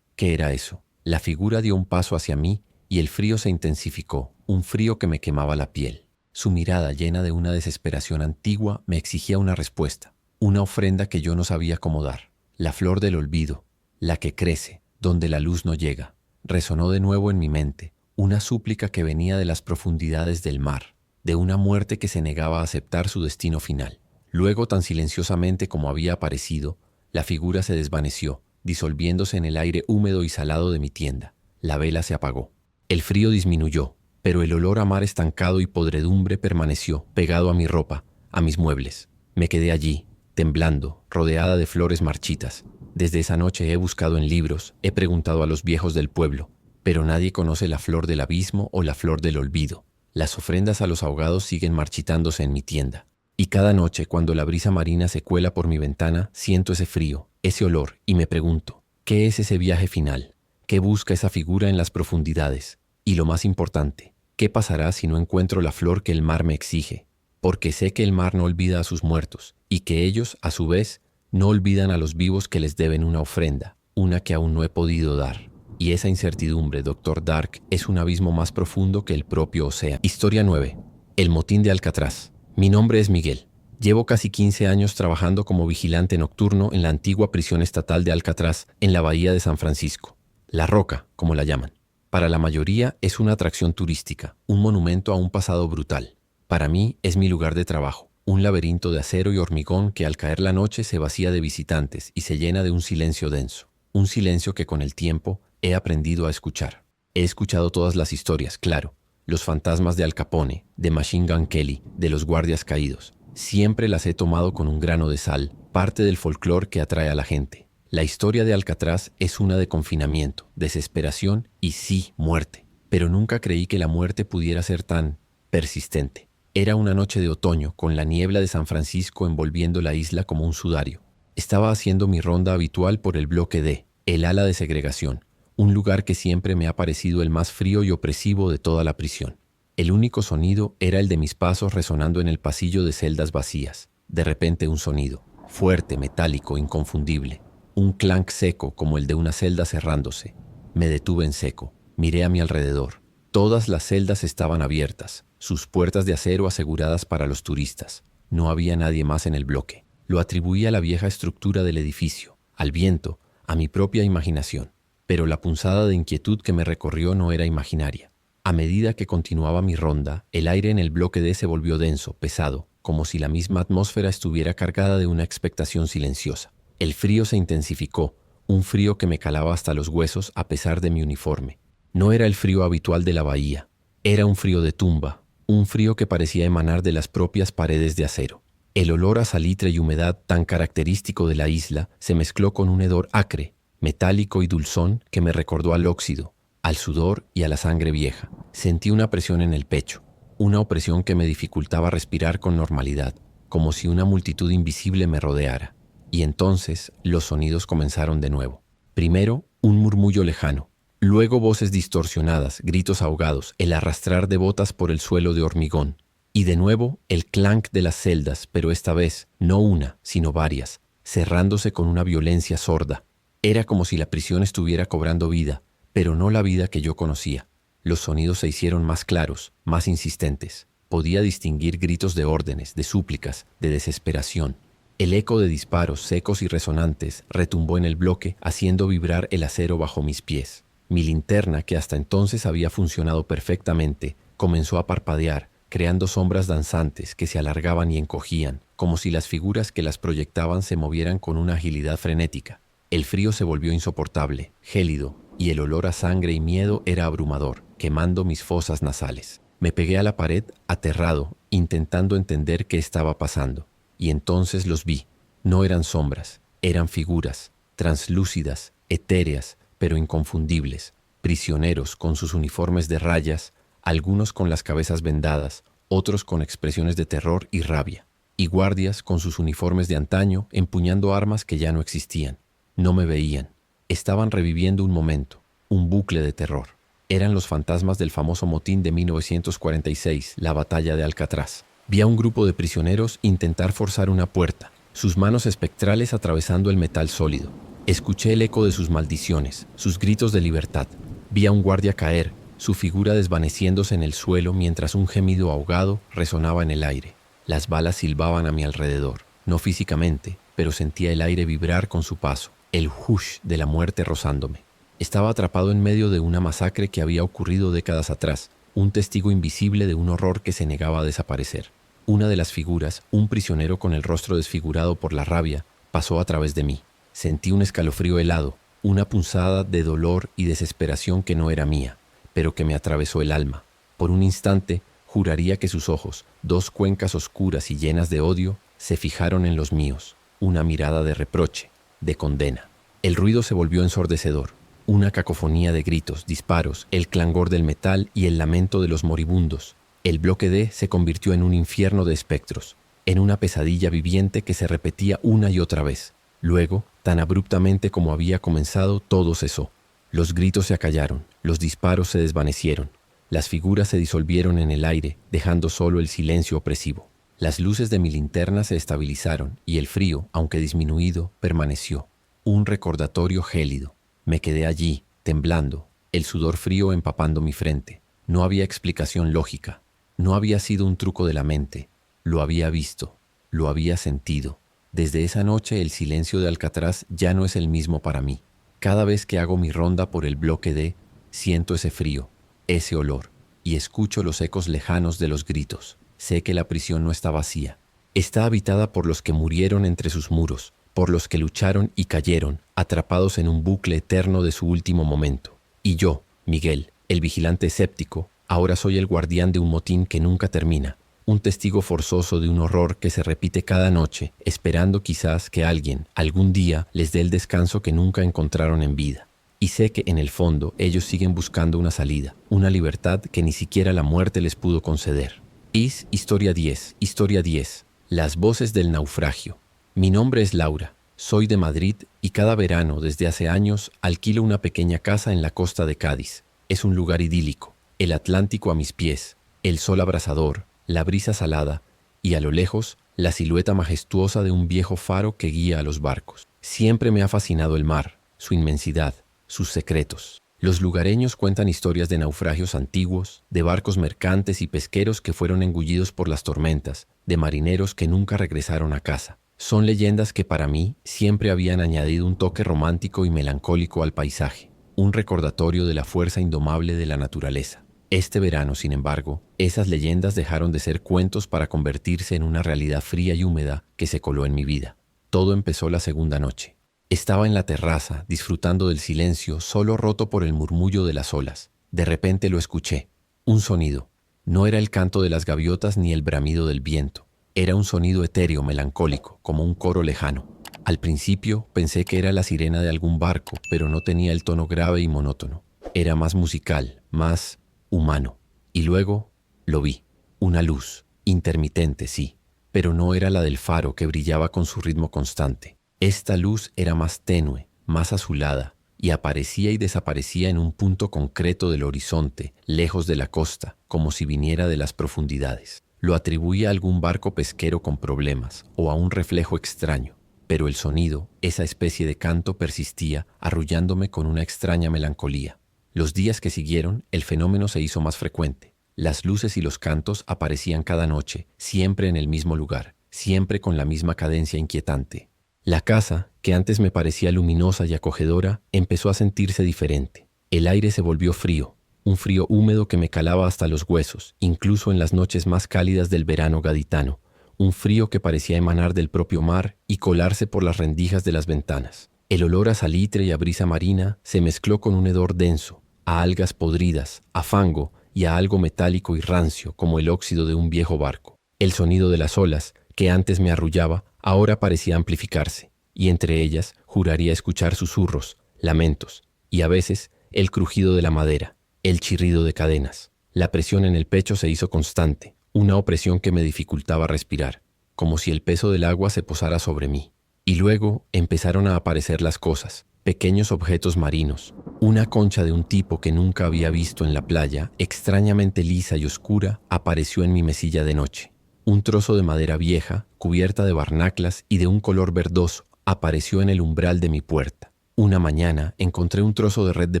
¿Qué era eso? La figura dio un paso hacia mí y el frío se intensificó, un frío que me quemaba la piel. Su mirada, llena de una desesperación antigua, me exigía una respuesta, una ofrenda que yo no sabía cómo dar. La flor del olvido, la que crece, donde la luz no llega, resonó de nuevo en mi mente, una súplica que venía de las profundidades del mar, de una muerte que se negaba a aceptar su destino final. Luego, tan silenciosamente como había aparecido, la figura se desvaneció, disolviéndose en el aire húmedo y salado de mi tienda. La vela se apagó. El frío disminuyó, pero el olor a mar estancado y podredumbre permaneció, pegado a mi ropa, a mis muebles. Me quedé allí, temblando, rodeada de flores marchitas. Desde esa noche he buscado en libros, he preguntado a los viejos del pueblo, pero nadie conoce la flor del abismo o la flor del olvido. Las ofrendas a los ahogados siguen marchitándose en mi tienda. Y cada noche, cuando la brisa marina se cuela por mi ventana, siento ese frío, ese olor, y me pregunto, ¿qué es ese viaje final? ¿Qué busca esa figura en las profundidades? Y lo más importante, ¿qué pasará si no encuentro la flor que el mar me exige? Porque sé que el mar no olvida a sus muertos, y que ellos, a su vez, no olvidan a los vivos que les deben una ofrenda, una que aún no he podido dar. Y esa incertidumbre, Dr. Dark, es un abismo más profundo que el propio océano. Historia 9. El motín de Alcatraz. Mi nombre es Miguel. Llevo casi 15 años trabajando como vigilante nocturno en la antigua prisión estatal de Alcatraz, en la bahía de San Francisco. La Roca, como la llaman. Para la mayoría es una atracción turística, un monumento a un pasado brutal. Para mí es mi lugar de trabajo, un laberinto de acero y hormigón que al caer la noche se vacía de visitantes y se llena de un silencio denso. Un silencio que con el tiempo he aprendido a escuchar. He escuchado todas las historias, claro. Los fantasmas de Al Capone, de Machine Gun Kelly, de los guardias caídos. Siempre las he tomado con un grano de sal, parte del folclore que atrae a la gente. La historia de Alcatraz es una de confinamiento, desesperación y sí, muerte. Pero nunca creí que la muerte pudiera ser tan persistente. Era una noche de otoño, con la niebla de San Francisco envolviendo la isla como un sudario. Estaba haciendo mi ronda habitual por el bloque D, el ala de segregación, un lugar que siempre me ha parecido el más frío y opresivo de toda la prisión. El único sonido era el de mis pasos resonando en el pasillo de celdas vacías. De repente un sonido, fuerte, metálico, inconfundible. Un clank seco como el de una celda cerrándose. Me detuve en seco. Miré a mi alrededor. Todas las celdas estaban abiertas, sus puertas de acero aseguradas para los turistas. No había nadie más en el bloque. Lo atribuí a la vieja estructura del edificio, al viento, a mi propia imaginación. Pero la punzada de inquietud que me recorrió no era imaginaria. A medida que continuaba mi ronda, el aire en el bloque D se volvió denso, pesado, como si la misma atmósfera estuviera cargada de una expectación silenciosa. El frío se intensificó, un frío que me calaba hasta los huesos a pesar de mi uniforme. No era el frío habitual de la bahía, era un frío de tumba, un frío que parecía emanar de las propias paredes de acero. El olor a salitre y humedad tan característico de la isla se mezcló con un hedor acre, metálico y dulzón que me recordó al óxido, al sudor y a la sangre vieja. Sentí una presión en el pecho, una opresión que me dificultaba respirar con normalidad, como si una multitud invisible me rodeara. Y entonces los sonidos comenzaron de nuevo. Primero, un murmullo lejano. Luego voces distorsionadas, gritos ahogados, el arrastrar de botas por el suelo de hormigón. Y de nuevo el clank de las celdas, pero esta vez no una, sino varias. cerrándose con una violencia sorda. Era como si la prisión estuviera cobrando vida, pero no la vida que yo conocía. Los sonidos se hicieron más claros, más insistentes. Podía distinguir gritos de órdenes, de súplicas, de desesperación. El eco de disparos secos y resonantes retumbó en el bloque, haciendo vibrar el acero bajo mis pies. Mi linterna, que hasta entonces había funcionado perfectamente, comenzó a parpadear, creando sombras danzantes que se alargaban y encogían, como si las figuras que las proyectaban se movieran con una agilidad frenética. El frío se volvió insoportable, gélido, y el olor a sangre y miedo era abrumador, quemando mis fosas nasales. Me pegué a la pared, aterrado, intentando entender qué estaba pasando. Y entonces los vi. No eran sombras, eran figuras, translúcidas, etéreas, pero inconfundibles, prisioneros con sus uniformes de rayas, algunos con las cabezas vendadas, otros con expresiones de terror y rabia, y guardias con sus uniformes de antaño empuñando armas que ya no existían. No me veían. Estaban reviviendo un momento, un bucle de terror. Eran los fantasmas del famoso motín de 1946, la batalla de Alcatraz. Vi a un grupo de prisioneros intentar forzar una puerta, sus manos espectrales atravesando el metal sólido. Escuché el eco de sus maldiciones, sus gritos de libertad. Vi a un guardia caer, su figura desvaneciéndose en el suelo mientras un gemido ahogado resonaba en el aire. Las balas silbaban a mi alrededor, no físicamente, pero sentía el aire vibrar con su paso, el hush de la muerte rozándome. Estaba atrapado en medio de una masacre que había ocurrido décadas atrás, un testigo invisible de un horror que se negaba a desaparecer. Una de las figuras, un prisionero con el rostro desfigurado por la rabia, pasó a través de mí. Sentí un escalofrío helado, una punzada de dolor y desesperación que no era mía, pero que me atravesó el alma. Por un instante, juraría que sus ojos, dos cuencas oscuras y llenas de odio, se fijaron en los míos, una mirada de reproche, de condena. El ruido se volvió ensordecedor, una cacofonía de gritos, disparos, el clangor del metal y el lamento de los moribundos. El bloque D se convirtió en un infierno de espectros, en una pesadilla viviente que se repetía una y otra vez. Luego, tan abruptamente como había comenzado, todo cesó. Los gritos se acallaron, los disparos se desvanecieron, las figuras se disolvieron en el aire, dejando solo el silencio opresivo. Las luces de mi linterna se estabilizaron y el frío, aunque disminuido, permaneció. Un recordatorio gélido. Me quedé allí, temblando, el sudor frío empapando mi frente. No había explicación lógica. No había sido un truco de la mente. Lo había visto, lo había sentido. Desde esa noche el silencio de Alcatraz ya no es el mismo para mí. Cada vez que hago mi ronda por el bloque D, siento ese frío, ese olor, y escucho los ecos lejanos de los gritos. Sé que la prisión no está vacía. Está habitada por los que murieron entre sus muros, por los que lucharon y cayeron, atrapados en un bucle eterno de su último momento. Y yo, Miguel, el vigilante escéptico, ahora soy el guardián de un motín que nunca termina, un testigo forzoso de un horror que se repite cada noche, esperando quizás que alguien, algún día, les dé el descanso que nunca encontraron en vida. Y sé que en el fondo ellos siguen buscando una salida, una libertad que ni siquiera la muerte les pudo conceder. Historia 10, Historia 10. Las voces del naufragio. Mi nombre es Laura, soy de Madrid y cada verano desde hace años alquilo una pequeña casa en la costa de Cádiz. Es un lugar idílico, el Atlántico a mis pies, el sol abrasador, la brisa salada y a lo lejos la silueta majestuosa de un viejo faro que guía a los barcos. Siempre me ha fascinado el mar, su inmensidad, sus secretos. Los lugareños cuentan historias de naufragios antiguos, de barcos mercantes y pesqueros que fueron engullidos por las tormentas, de marineros que nunca regresaron a casa. Son leyendas que para mí siempre habían añadido un toque romántico y melancólico al paisaje, un recordatorio de la fuerza indomable de la naturaleza. Este verano, sin embargo, esas leyendas dejaron de ser cuentos para convertirse en una realidad fría y húmeda que se coló en mi vida. Todo empezó la segunda noche. Estaba en la terraza, disfrutando del silencio, solo roto por el murmullo de las olas. De repente lo escuché. Un sonido. No era el canto de las gaviotas ni el bramido del viento. Era un sonido etéreo, melancólico, como un coro lejano. Al principio pensé que era la sirena de algún barco, pero no tenía el tono grave y monótono. Era más musical, más humano. Y luego lo vi. Una luz, intermitente, sí, pero no era la del faro que brillaba con su ritmo constante. Esta luz era más tenue, más azulada, y aparecía y desaparecía en un punto concreto del horizonte, lejos de la costa, como si viniera de las profundidades. Lo atribuía a algún barco pesquero con problemas, o a un reflejo extraño, pero el sonido, esa especie de canto, persistía, arrullándome con una extraña melancolía. Los días que siguieron, el fenómeno se hizo más frecuente. Las luces y los cantos aparecían cada noche, siempre en el mismo lugar, siempre con la misma cadencia inquietante. La casa, que antes me parecía luminosa y acogedora, empezó a sentirse diferente. El aire se volvió frío, un frío húmedo que me calaba hasta los huesos, incluso en las noches más cálidas del verano gaditano, un frío que parecía emanar del propio mar y colarse por las rendijas de las ventanas. El olor a salitre y a brisa marina se mezcló con un hedor denso, a algas podridas, a fango y a algo metálico y rancio como el óxido de un viejo barco. El sonido de las olas, que antes me arrullaba, ahora parecía amplificarse, y entre ellas juraría escuchar susurros, lamentos, y a veces el crujido de la madera, el chirrido de cadenas. La presión en el pecho se hizo constante, una opresión que me dificultaba respirar, como si el peso del agua se posara sobre mí. Y luego empezaron a aparecer las cosas, pequeños objetos marinos. Una concha de un tipo que nunca había visto en la playa, extrañamente lisa y oscura, apareció en mi mesilla de noche. Un trozo de madera vieja, cubierta de barnaclas y de un color verdoso, apareció en el umbral de mi puerta. Una mañana encontré un trozo de red de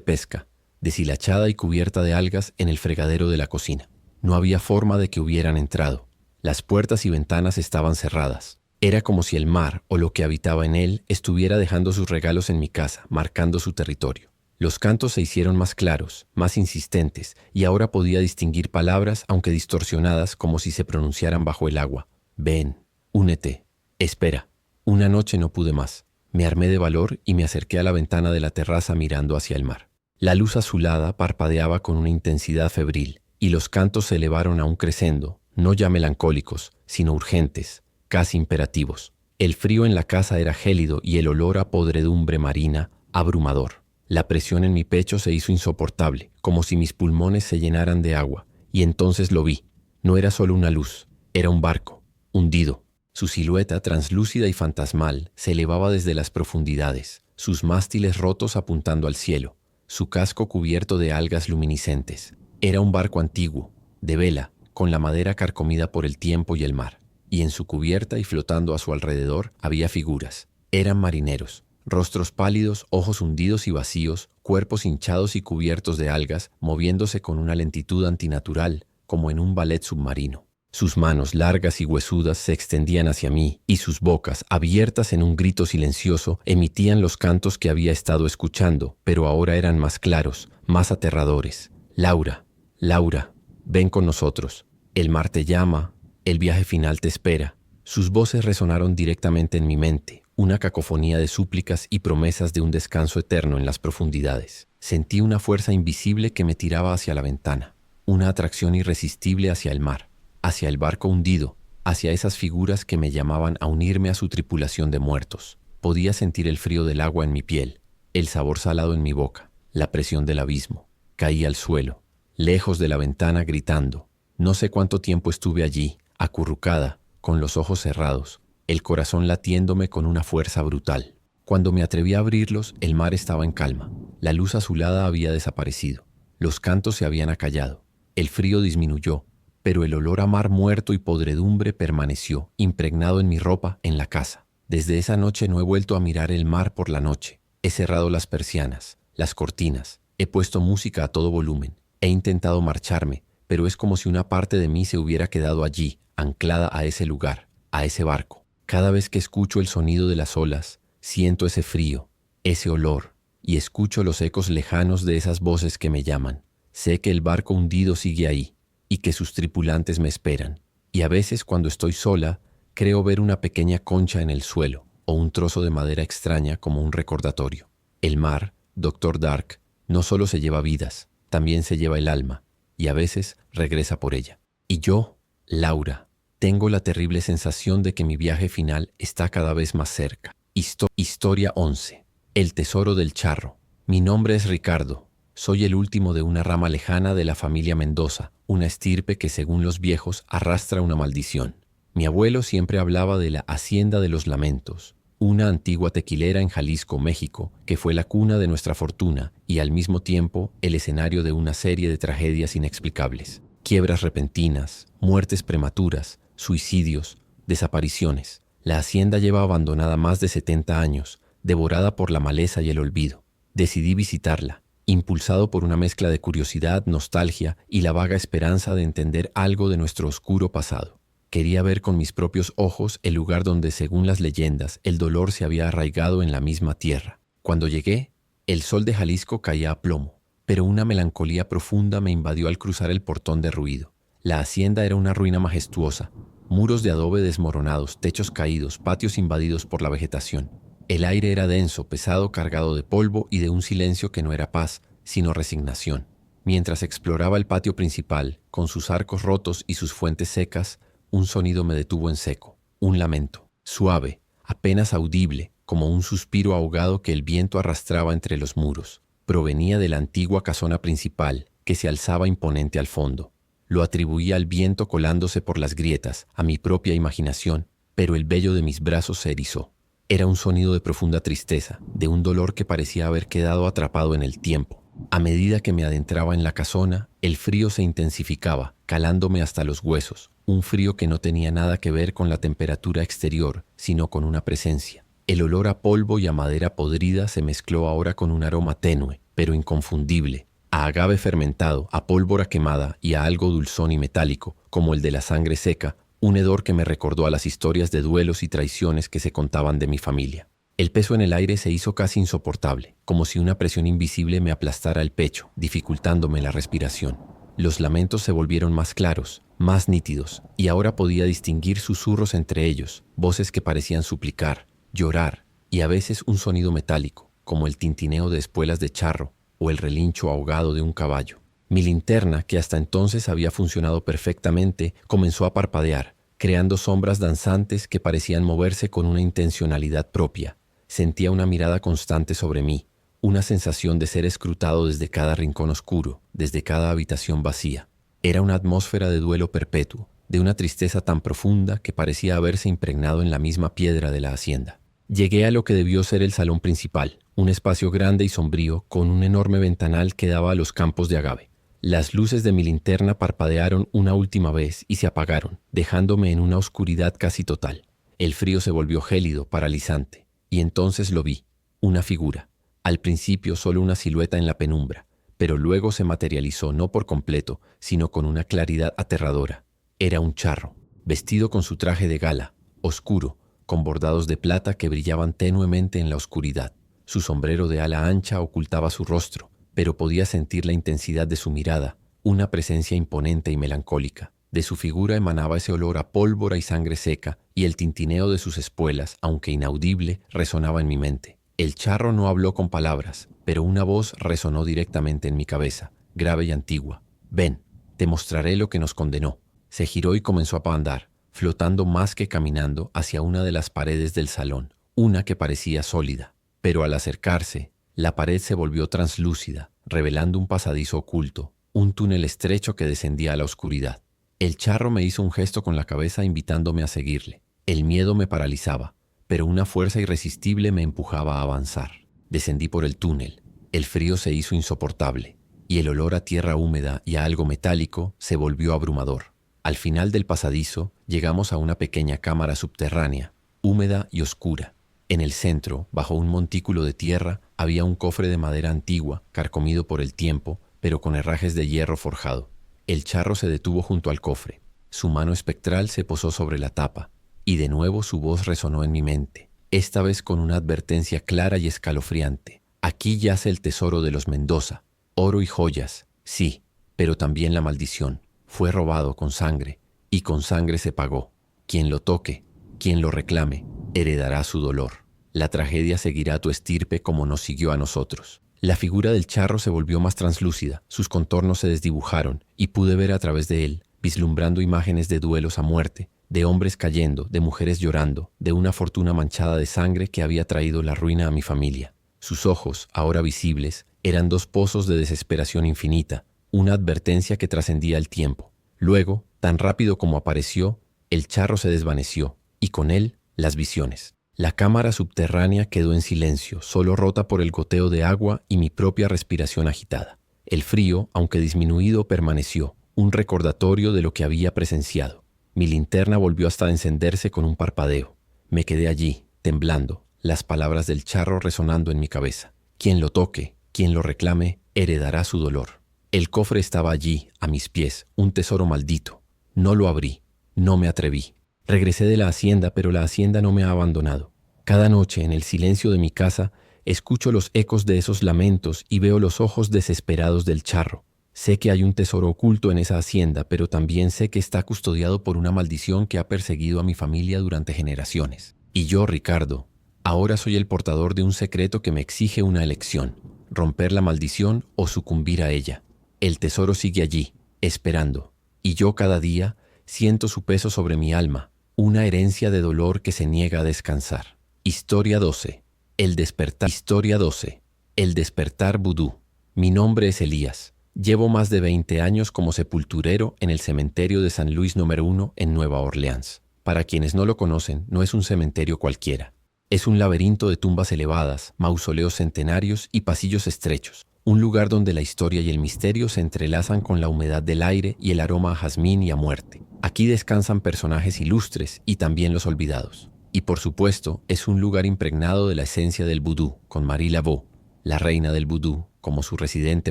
pesca, deshilachada y cubierta de algas en el fregadero de la cocina. No había forma de que hubieran entrado. Las puertas y ventanas estaban cerradas. Era como si el mar o lo que habitaba en él estuviera dejando sus regalos en mi casa, marcando su territorio. Los cantos se hicieron más claros, más insistentes, y ahora podía distinguir palabras, aunque distorsionadas, como si se pronunciaran bajo el agua. Ven, únete, espera. Una noche no pude más. Me armé de valor y me acerqué a la ventana de la terraza mirando hacia el mar. La luz azulada parpadeaba con una intensidad febril, y los cantos se elevaron a un crescendo, no ya melancólicos, sino urgentes, casi imperativos. El frío en la casa era gélido y el olor a podredumbre marina abrumador. La presión en mi pecho se hizo insoportable, como si mis pulmones se llenaran de agua, y entonces lo vi. No era solo una luz, era un barco, hundido. Su silueta, translúcida y fantasmal, se elevaba desde las profundidades, sus mástiles rotos apuntando al cielo, su casco cubierto de algas luminiscentes. Era un barco antiguo, de vela, con la madera carcomida por el tiempo y el mar, y en su cubierta y flotando a su alrededor había figuras. Eran marineros, rostros pálidos, ojos hundidos y vacíos, cuerpos hinchados y cubiertos de algas, moviéndose con una lentitud antinatural, como en un ballet submarino. Sus manos largas y huesudas se extendían hacia mí, y sus bocas, abiertas en un grito silencioso, emitían los cantos que había estado escuchando, pero ahora eran más claros, más aterradores. Laura, Laura, ven con nosotros. El mar te llama, el viaje final te espera. Sus voces resonaron directamente en mi mente, una cacofonía de súplicas y promesas de un descanso eterno en las profundidades. Sentí una fuerza invisible que me tiraba hacia la ventana, una atracción irresistible hacia el mar, hacia el barco hundido, hacia esas figuras que me llamaban a unirme a su tripulación de muertos. Podía sentir el frío del agua en mi piel, el sabor salado en mi boca, la presión del abismo. Caí al suelo, lejos de la ventana, gritando. No sé cuánto tiempo estuve allí, acurrucada, con los ojos cerrados, el corazón latiéndome con una fuerza brutal. Cuando me atreví a abrirlos, el mar estaba en calma. La luz azulada había desaparecido. Los cantos se habían acallado. El frío disminuyó, pero el olor a mar muerto y podredumbre permaneció, impregnado en mi ropa, en la casa. Desde esa noche no he vuelto a mirar el mar por la noche. He cerrado las persianas, las cortinas, he puesto música a todo volumen. He intentado marcharme, pero es como si una parte de mí se hubiera quedado allí, anclada a ese lugar, a ese barco. Cada vez que escucho el sonido de las olas, siento ese frío, ese olor, y escucho los ecos lejanos de esas voces que me llaman. Sé que el barco hundido sigue ahí, y que sus tripulantes me esperan. Y a veces, cuando estoy sola, creo ver una pequeña concha en el suelo, o un trozo de madera extraña como un recordatorio. El mar, Doctor Dark, no solo se lleva vidas, también se lleva el alma, y a veces regresa por ella. Y yo, Laura, tengo la terrible sensación de que mi viaje final está cada vez más cerca. Historia 11. El tesoro del charro. Mi nombre es Ricardo. Soy el último de una rama lejana de la familia Mendoza, una estirpe que, según los viejos, arrastra una maldición. Mi abuelo siempre hablaba de la Hacienda de los Lamentos, una antigua tequilera en Jalisco, México, que fue la cuna de nuestra fortuna y al mismo tiempo el escenario de una serie de tragedias inexplicables. Quiebras repentinas, muertes prematuras, suicidios, desapariciones. La hacienda lleva abandonada más de 70 años, devorada por la maleza y el olvido. Decidí visitarla, impulsado por una mezcla de curiosidad, nostalgia y la vaga esperanza de entender algo de nuestro oscuro pasado. Quería ver con mis propios ojos el lugar donde, según las leyendas, el dolor se había arraigado en la misma tierra. Cuando llegué, el sol de Jalisco caía a plomo, pero una melancolía profunda me invadió al cruzar el portón derruido. La hacienda era una ruina majestuosa, muros de adobe desmoronados, techos caídos, patios invadidos por la vegetación. El aire era denso, pesado, cargado de polvo y de un silencio que no era paz, sino resignación. Mientras exploraba el patio principal, con sus arcos rotos y sus fuentes secas, un sonido me detuvo en seco, un lamento, suave, apenas audible, como un suspiro ahogado que el viento arrastraba entre los muros. Provenía de la antigua casona principal, que se alzaba imponente al fondo. Lo atribuía al viento colándose por las grietas, a mi propia imaginación, pero el vello de mis brazos se erizó. Era un sonido de profunda tristeza, de un dolor que parecía haber quedado atrapado en el tiempo. A medida que me adentraba en la casona, el frío se intensificaba, calándome hasta los huesos, un frío que no tenía nada que ver con la temperatura exterior, sino con una presencia. El olor a polvo y a madera podrida se mezcló ahora con un aroma tenue, pero inconfundible, a agave fermentado, a pólvora quemada y a algo dulzón y metálico, como el de la sangre seca, un hedor que me recordó a las historias de duelos y traiciones que se contaban de mi familia. El peso en el aire se hizo casi insoportable, como si una presión invisible me aplastara el pecho, dificultándome la respiración. Los lamentos se volvieron más claros, más nítidos, y ahora podía distinguir susurros entre ellos, voces que parecían suplicar, llorar, y a veces un sonido metálico, como el tintineo de espuelas de charro o el relincho ahogado de un caballo. Mi linterna, que hasta entonces había funcionado perfectamente, comenzó a parpadear, creando sombras danzantes que parecían moverse con una intencionalidad propia. Sentía una mirada constante sobre mí, una sensación de ser escrutado desde cada rincón oscuro, desde cada habitación vacía. Era una atmósfera de duelo perpetuo, de una tristeza tan profunda que parecía haberse impregnado en la misma piedra de la hacienda. Llegué a lo que debió ser el salón principal, un espacio grande y sombrío con un enorme ventanal que daba a los campos de agave. Las luces de mi linterna parpadearon una última vez y se apagaron, dejándome en una oscuridad casi total. El frío se volvió gélido, paralizante. Y entonces lo vi, una figura. Al principio solo una silueta en la penumbra, pero luego se materializó no por completo, sino con una claridad aterradora. Era un charro, vestido con su traje de gala, oscuro, con bordados de plata que brillaban tenuemente en la oscuridad. Su sombrero de ala ancha ocultaba su rostro, pero podía sentir la intensidad de su mirada, una presencia imponente y melancólica. De su figura emanaba ese olor a pólvora y sangre seca, y el tintineo de sus espuelas, aunque inaudible, resonaba en mi mente. El charro no habló con palabras, pero una voz resonó directamente en mi cabeza, grave y antigua. «Ven, te mostraré lo que nos condenó». Se giró y comenzó a andar, flotando más que caminando hacia una de las paredes del salón, una que parecía sólida. Pero al acercarse, la pared se volvió translúcida, revelando un pasadizo oculto, un túnel estrecho que descendía a la oscuridad. El charro me hizo un gesto con la cabeza invitándome a seguirle. El miedo me paralizaba, pero una fuerza irresistible me empujaba a avanzar. Descendí por el túnel. El frío se hizo insoportable, y el olor a tierra húmeda y a algo metálico se volvió abrumador. Al final del pasadizo, llegamos a una pequeña cámara subterránea, húmeda y oscura. En el centro, bajo un montículo de tierra, había un cofre de madera antigua, carcomido por el tiempo, pero con herrajes de hierro forjado. El charro se detuvo junto al cofre. Su mano espectral se posó sobre la tapa, y de nuevo su voz resonó en mi mente, esta vez con una advertencia clara y escalofriante. Aquí yace el tesoro de los Mendoza, oro y joyas, sí, pero también la maldición. Fue robado con sangre, y con sangre se pagó. Quien lo toque, quien lo reclame, heredará su dolor. La tragedia seguirá a tu estirpe como nos siguió a nosotros. La figura del charro se volvió más translúcida, sus contornos se desdibujaron, y pude ver a través de él, vislumbrando imágenes de duelos a muerte, de hombres cayendo, de mujeres llorando, de una fortuna manchada de sangre que había traído la ruina a mi familia. Sus ojos, ahora visibles, eran dos pozos de desesperación infinita, una advertencia que trascendía el tiempo. Luego, tan rápido como apareció, el charro se desvaneció, y con él, las visiones. La cámara subterránea quedó en silencio, solo rota por el goteo de agua y mi propia respiración agitada. El frío, aunque disminuido, permaneció, un recordatorio de lo que había presenciado. Mi linterna volvió hasta encenderse con un parpadeo. Me quedé allí, temblando, las palabras del charro resonando en mi cabeza. Quien lo toque, quien lo reclame, heredará su dolor. El cofre estaba allí, a mis pies, un tesoro maldito. No lo abrí, no me atreví. Regresé de la hacienda, pero la hacienda no me ha abandonado. Cada noche, en el silencio de mi casa, escucho los ecos de esos lamentos y veo los ojos desesperados del charro. Sé que hay un tesoro oculto en esa hacienda, pero también sé que está custodiado por una maldición que ha perseguido a mi familia durante generaciones. Y yo, Ricardo, ahora soy el portador de un secreto que me exige una elección: romper la maldición o sucumbir a ella. El tesoro sigue allí, esperando, y yo cada día siento su peso sobre mi alma, una herencia de dolor que se niega a descansar. Historia 12. El despertar. Historia 12. El despertar vudú. Mi nombre es Elías. Llevo más de 20 años como sepulturero en el cementerio de San Luis número 1 en Nueva Orleans. Para quienes no lo conocen, no es un cementerio cualquiera. Es un laberinto de tumbas elevadas, mausoleos centenarios y pasillos estrechos. Un lugar donde la historia y el misterio se entrelazan con la humedad del aire y el aroma a jazmín y a muerte. Aquí descansan personajes ilustres y también los olvidados. Y por supuesto, es un lugar impregnado de la esencia del vudú, con Marie Laveau, la reina del vudú, como su residente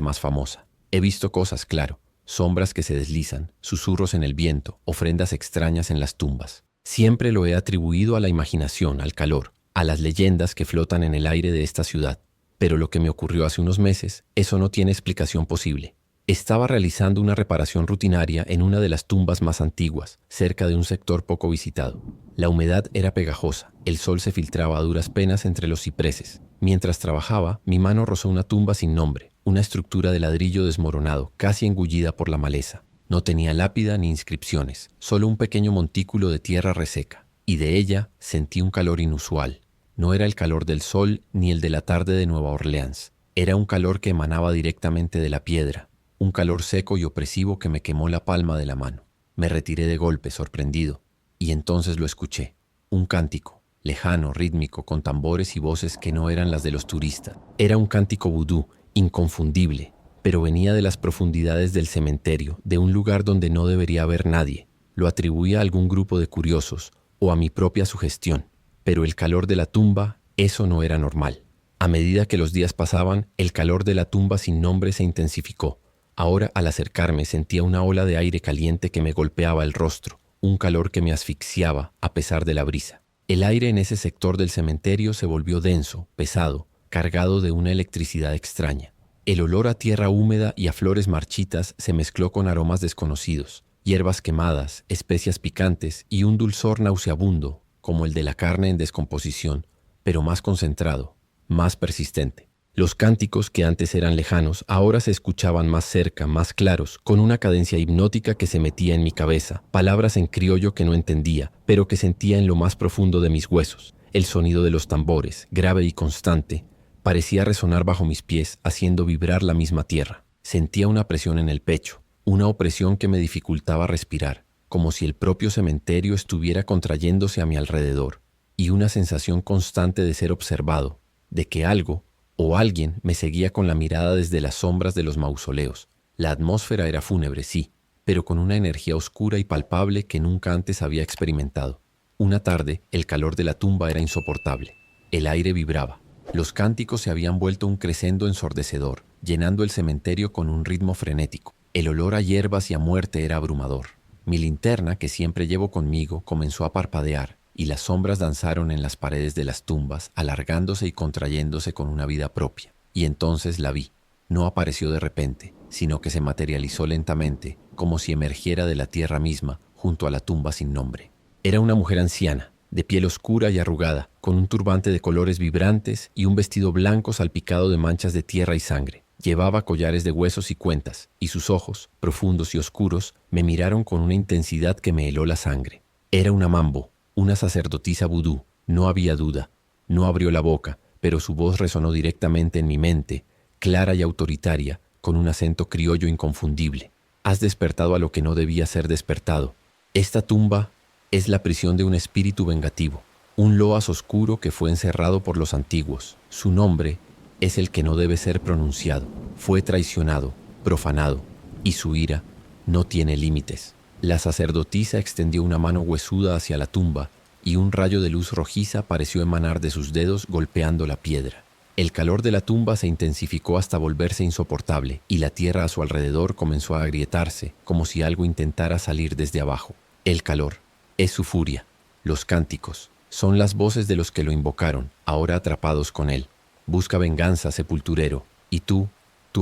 más famosa. He visto cosas, claro, sombras que se deslizan, susurros en el viento, ofrendas extrañas en las tumbas. Siempre lo he atribuido a la imaginación, al calor, a las leyendas que flotan en el aire de esta ciudad. Pero lo que me ocurrió hace unos meses, eso no tiene explicación posible. Estaba realizando una reparación rutinaria en una de las tumbas más antiguas, cerca de un sector poco visitado. La humedad era pegajosa, el sol se filtraba a duras penas entre los cipreses. Mientras trabajaba, mi mano rozó una tumba sin nombre, una estructura de ladrillo desmoronado, casi engullida por la maleza. No tenía lápida ni inscripciones, solo un pequeño montículo de tierra reseca, y de ella sentí un calor inusual. No era el calor del sol ni el de la tarde de Nueva Orleans. Era un calor que emanaba directamente de la piedra, un calor seco y opresivo que me quemó la palma de la mano. Me retiré de golpe, sorprendido, y entonces lo escuché. Un cántico, lejano, rítmico, con tambores y voces que no eran las de los turistas. Era un cántico vudú, inconfundible, pero venía de las profundidades del cementerio, de un lugar donde no debería haber nadie. Lo atribuía a algún grupo de curiosos o a mi propia sugestión. Pero el calor de la tumba, eso no era normal. A medida que los días pasaban, el calor de la tumba sin nombre se intensificó. Ahora, al acercarme, sentía una ola de aire caliente que me golpeaba el rostro, un calor que me asfixiaba a pesar de la brisa. El aire en ese sector del cementerio se volvió denso, pesado, cargado de una electricidad extraña. El olor a tierra húmeda y a flores marchitas se mezcló con aromas desconocidos, hierbas quemadas, especias picantes y un dulzor nauseabundo, como el de la carne en descomposición, pero más concentrado, más persistente. Los cánticos que antes eran lejanos ahora se escuchaban más cerca, más claros, con una cadencia hipnótica que se metía en mi cabeza, palabras en criollo que no entendía, pero que sentía en lo más profundo de mis huesos. El sonido de los tambores, grave y constante, parecía resonar bajo mis pies, haciendo vibrar la misma tierra. Sentía una presión en el pecho, una opresión que me dificultaba respirar, como si el propio cementerio estuviera contrayéndose a mi alrededor, y una sensación constante de ser observado, de que algo o alguien me seguía con la mirada desde las sombras de los mausoleos. La atmósfera era fúnebre, sí, pero con una energía oscura y palpable que nunca antes había experimentado. Una tarde, el calor de la tumba era insoportable. El aire vibraba. Los cánticos se habían vuelto un crescendo ensordecedor, llenando el cementerio con un ritmo frenético. El olor a hierbas y a muerte era abrumador. Mi linterna, que siempre llevo conmigo, comenzó a parpadear, y las sombras danzaron en las paredes de las tumbas, alargándose y contrayéndose con una vida propia. Y entonces la vi. No apareció de repente, sino que se materializó lentamente, como si emergiera de la tierra misma, junto a la tumba sin nombre. Era una mujer anciana, de piel oscura y arrugada, con un turbante de colores vibrantes y un vestido blanco salpicado de manchas de tierra y sangre. Llevaba collares de huesos y cuentas, y sus ojos, profundos y oscuros, me miraron con una intensidad que me heló la sangre. Era una mambo, una sacerdotisa vudú, no había duda. No abrió la boca, pero su voz resonó directamente en mi mente, clara y autoritaria, con un acento criollo inconfundible. Has despertado a lo que no debía ser despertado. Esta tumba es la prisión de un espíritu vengativo, un loas oscuro que fue encerrado por los antiguos. Su nombre es el que no debe ser pronunciado. Fue traicionado, profanado, y su ira no tiene límites. La sacerdotisa extendió una mano huesuda hacia la tumba y un rayo de luz rojiza pareció emanar de sus dedos golpeando la piedra. El calor de la tumba se intensificó hasta volverse insoportable, y la tierra a su alrededor comenzó a agrietarse, como si algo intentara salir desde abajo. El calor es su furia. Los cánticos son las voces de los que lo invocaron, ahora atrapados con él. Busca venganza, sepulturero, y tú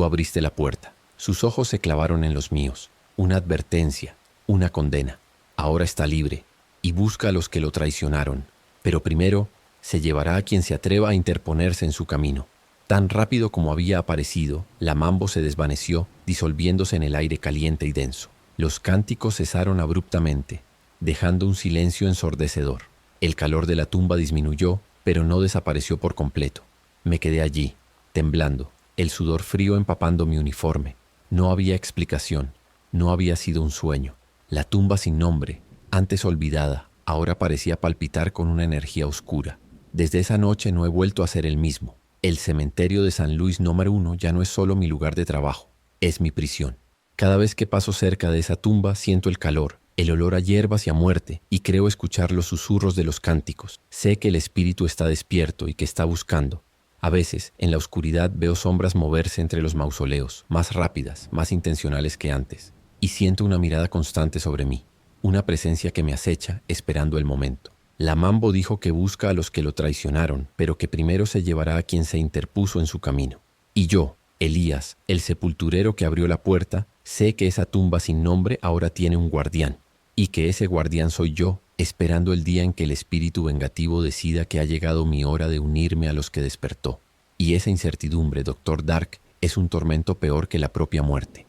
abriste la puerta. Sus ojos se clavaron en los míos. Una advertencia, una condena. Ahora está libre, y busca a los que lo traicionaron. Pero primero se llevará a quien se atreva a interponerse en su camino. Tan rápido como había aparecido, la Mambo se desvaneció, disolviéndose en el aire caliente y denso. Los cánticos cesaron abruptamente, dejando un silencio ensordecedor. El calor de la tumba disminuyó, pero no desapareció por completo. Me quedé allí, temblando, el sudor frío empapando mi uniforme. No había explicación, no había sido un sueño. La tumba sin nombre, antes olvidada, ahora parecía palpitar con una energía oscura. Desde esa noche no he vuelto a ser el mismo. El cementerio de San Luis número 1 ya no es solo mi lugar de trabajo, es mi prisión. Cada vez que paso cerca de esa tumba siento el calor, el olor a hierbas y a muerte, y creo escuchar los susurros de los cánticos. Sé que el espíritu está despierto y que está buscando. A veces, en la oscuridad veo sombras moverse entre los mausoleos, más rápidas, más intencionales que antes, y siento una mirada constante sobre mí, una presencia que me acecha esperando el momento. La Mambo dijo que busca a los que lo traicionaron, pero que primero se llevará a quien se interpuso en su camino. Y yo, Elías, el sepulturero que abrió la puerta, sé que esa tumba sin nombre ahora tiene un guardián, y que ese guardián soy yo, esperando el día en que el espíritu vengativo decida que ha llegado mi hora de unirme a los que despertó. Y esa incertidumbre, Doctor Dark, es un tormento peor que la propia muerte.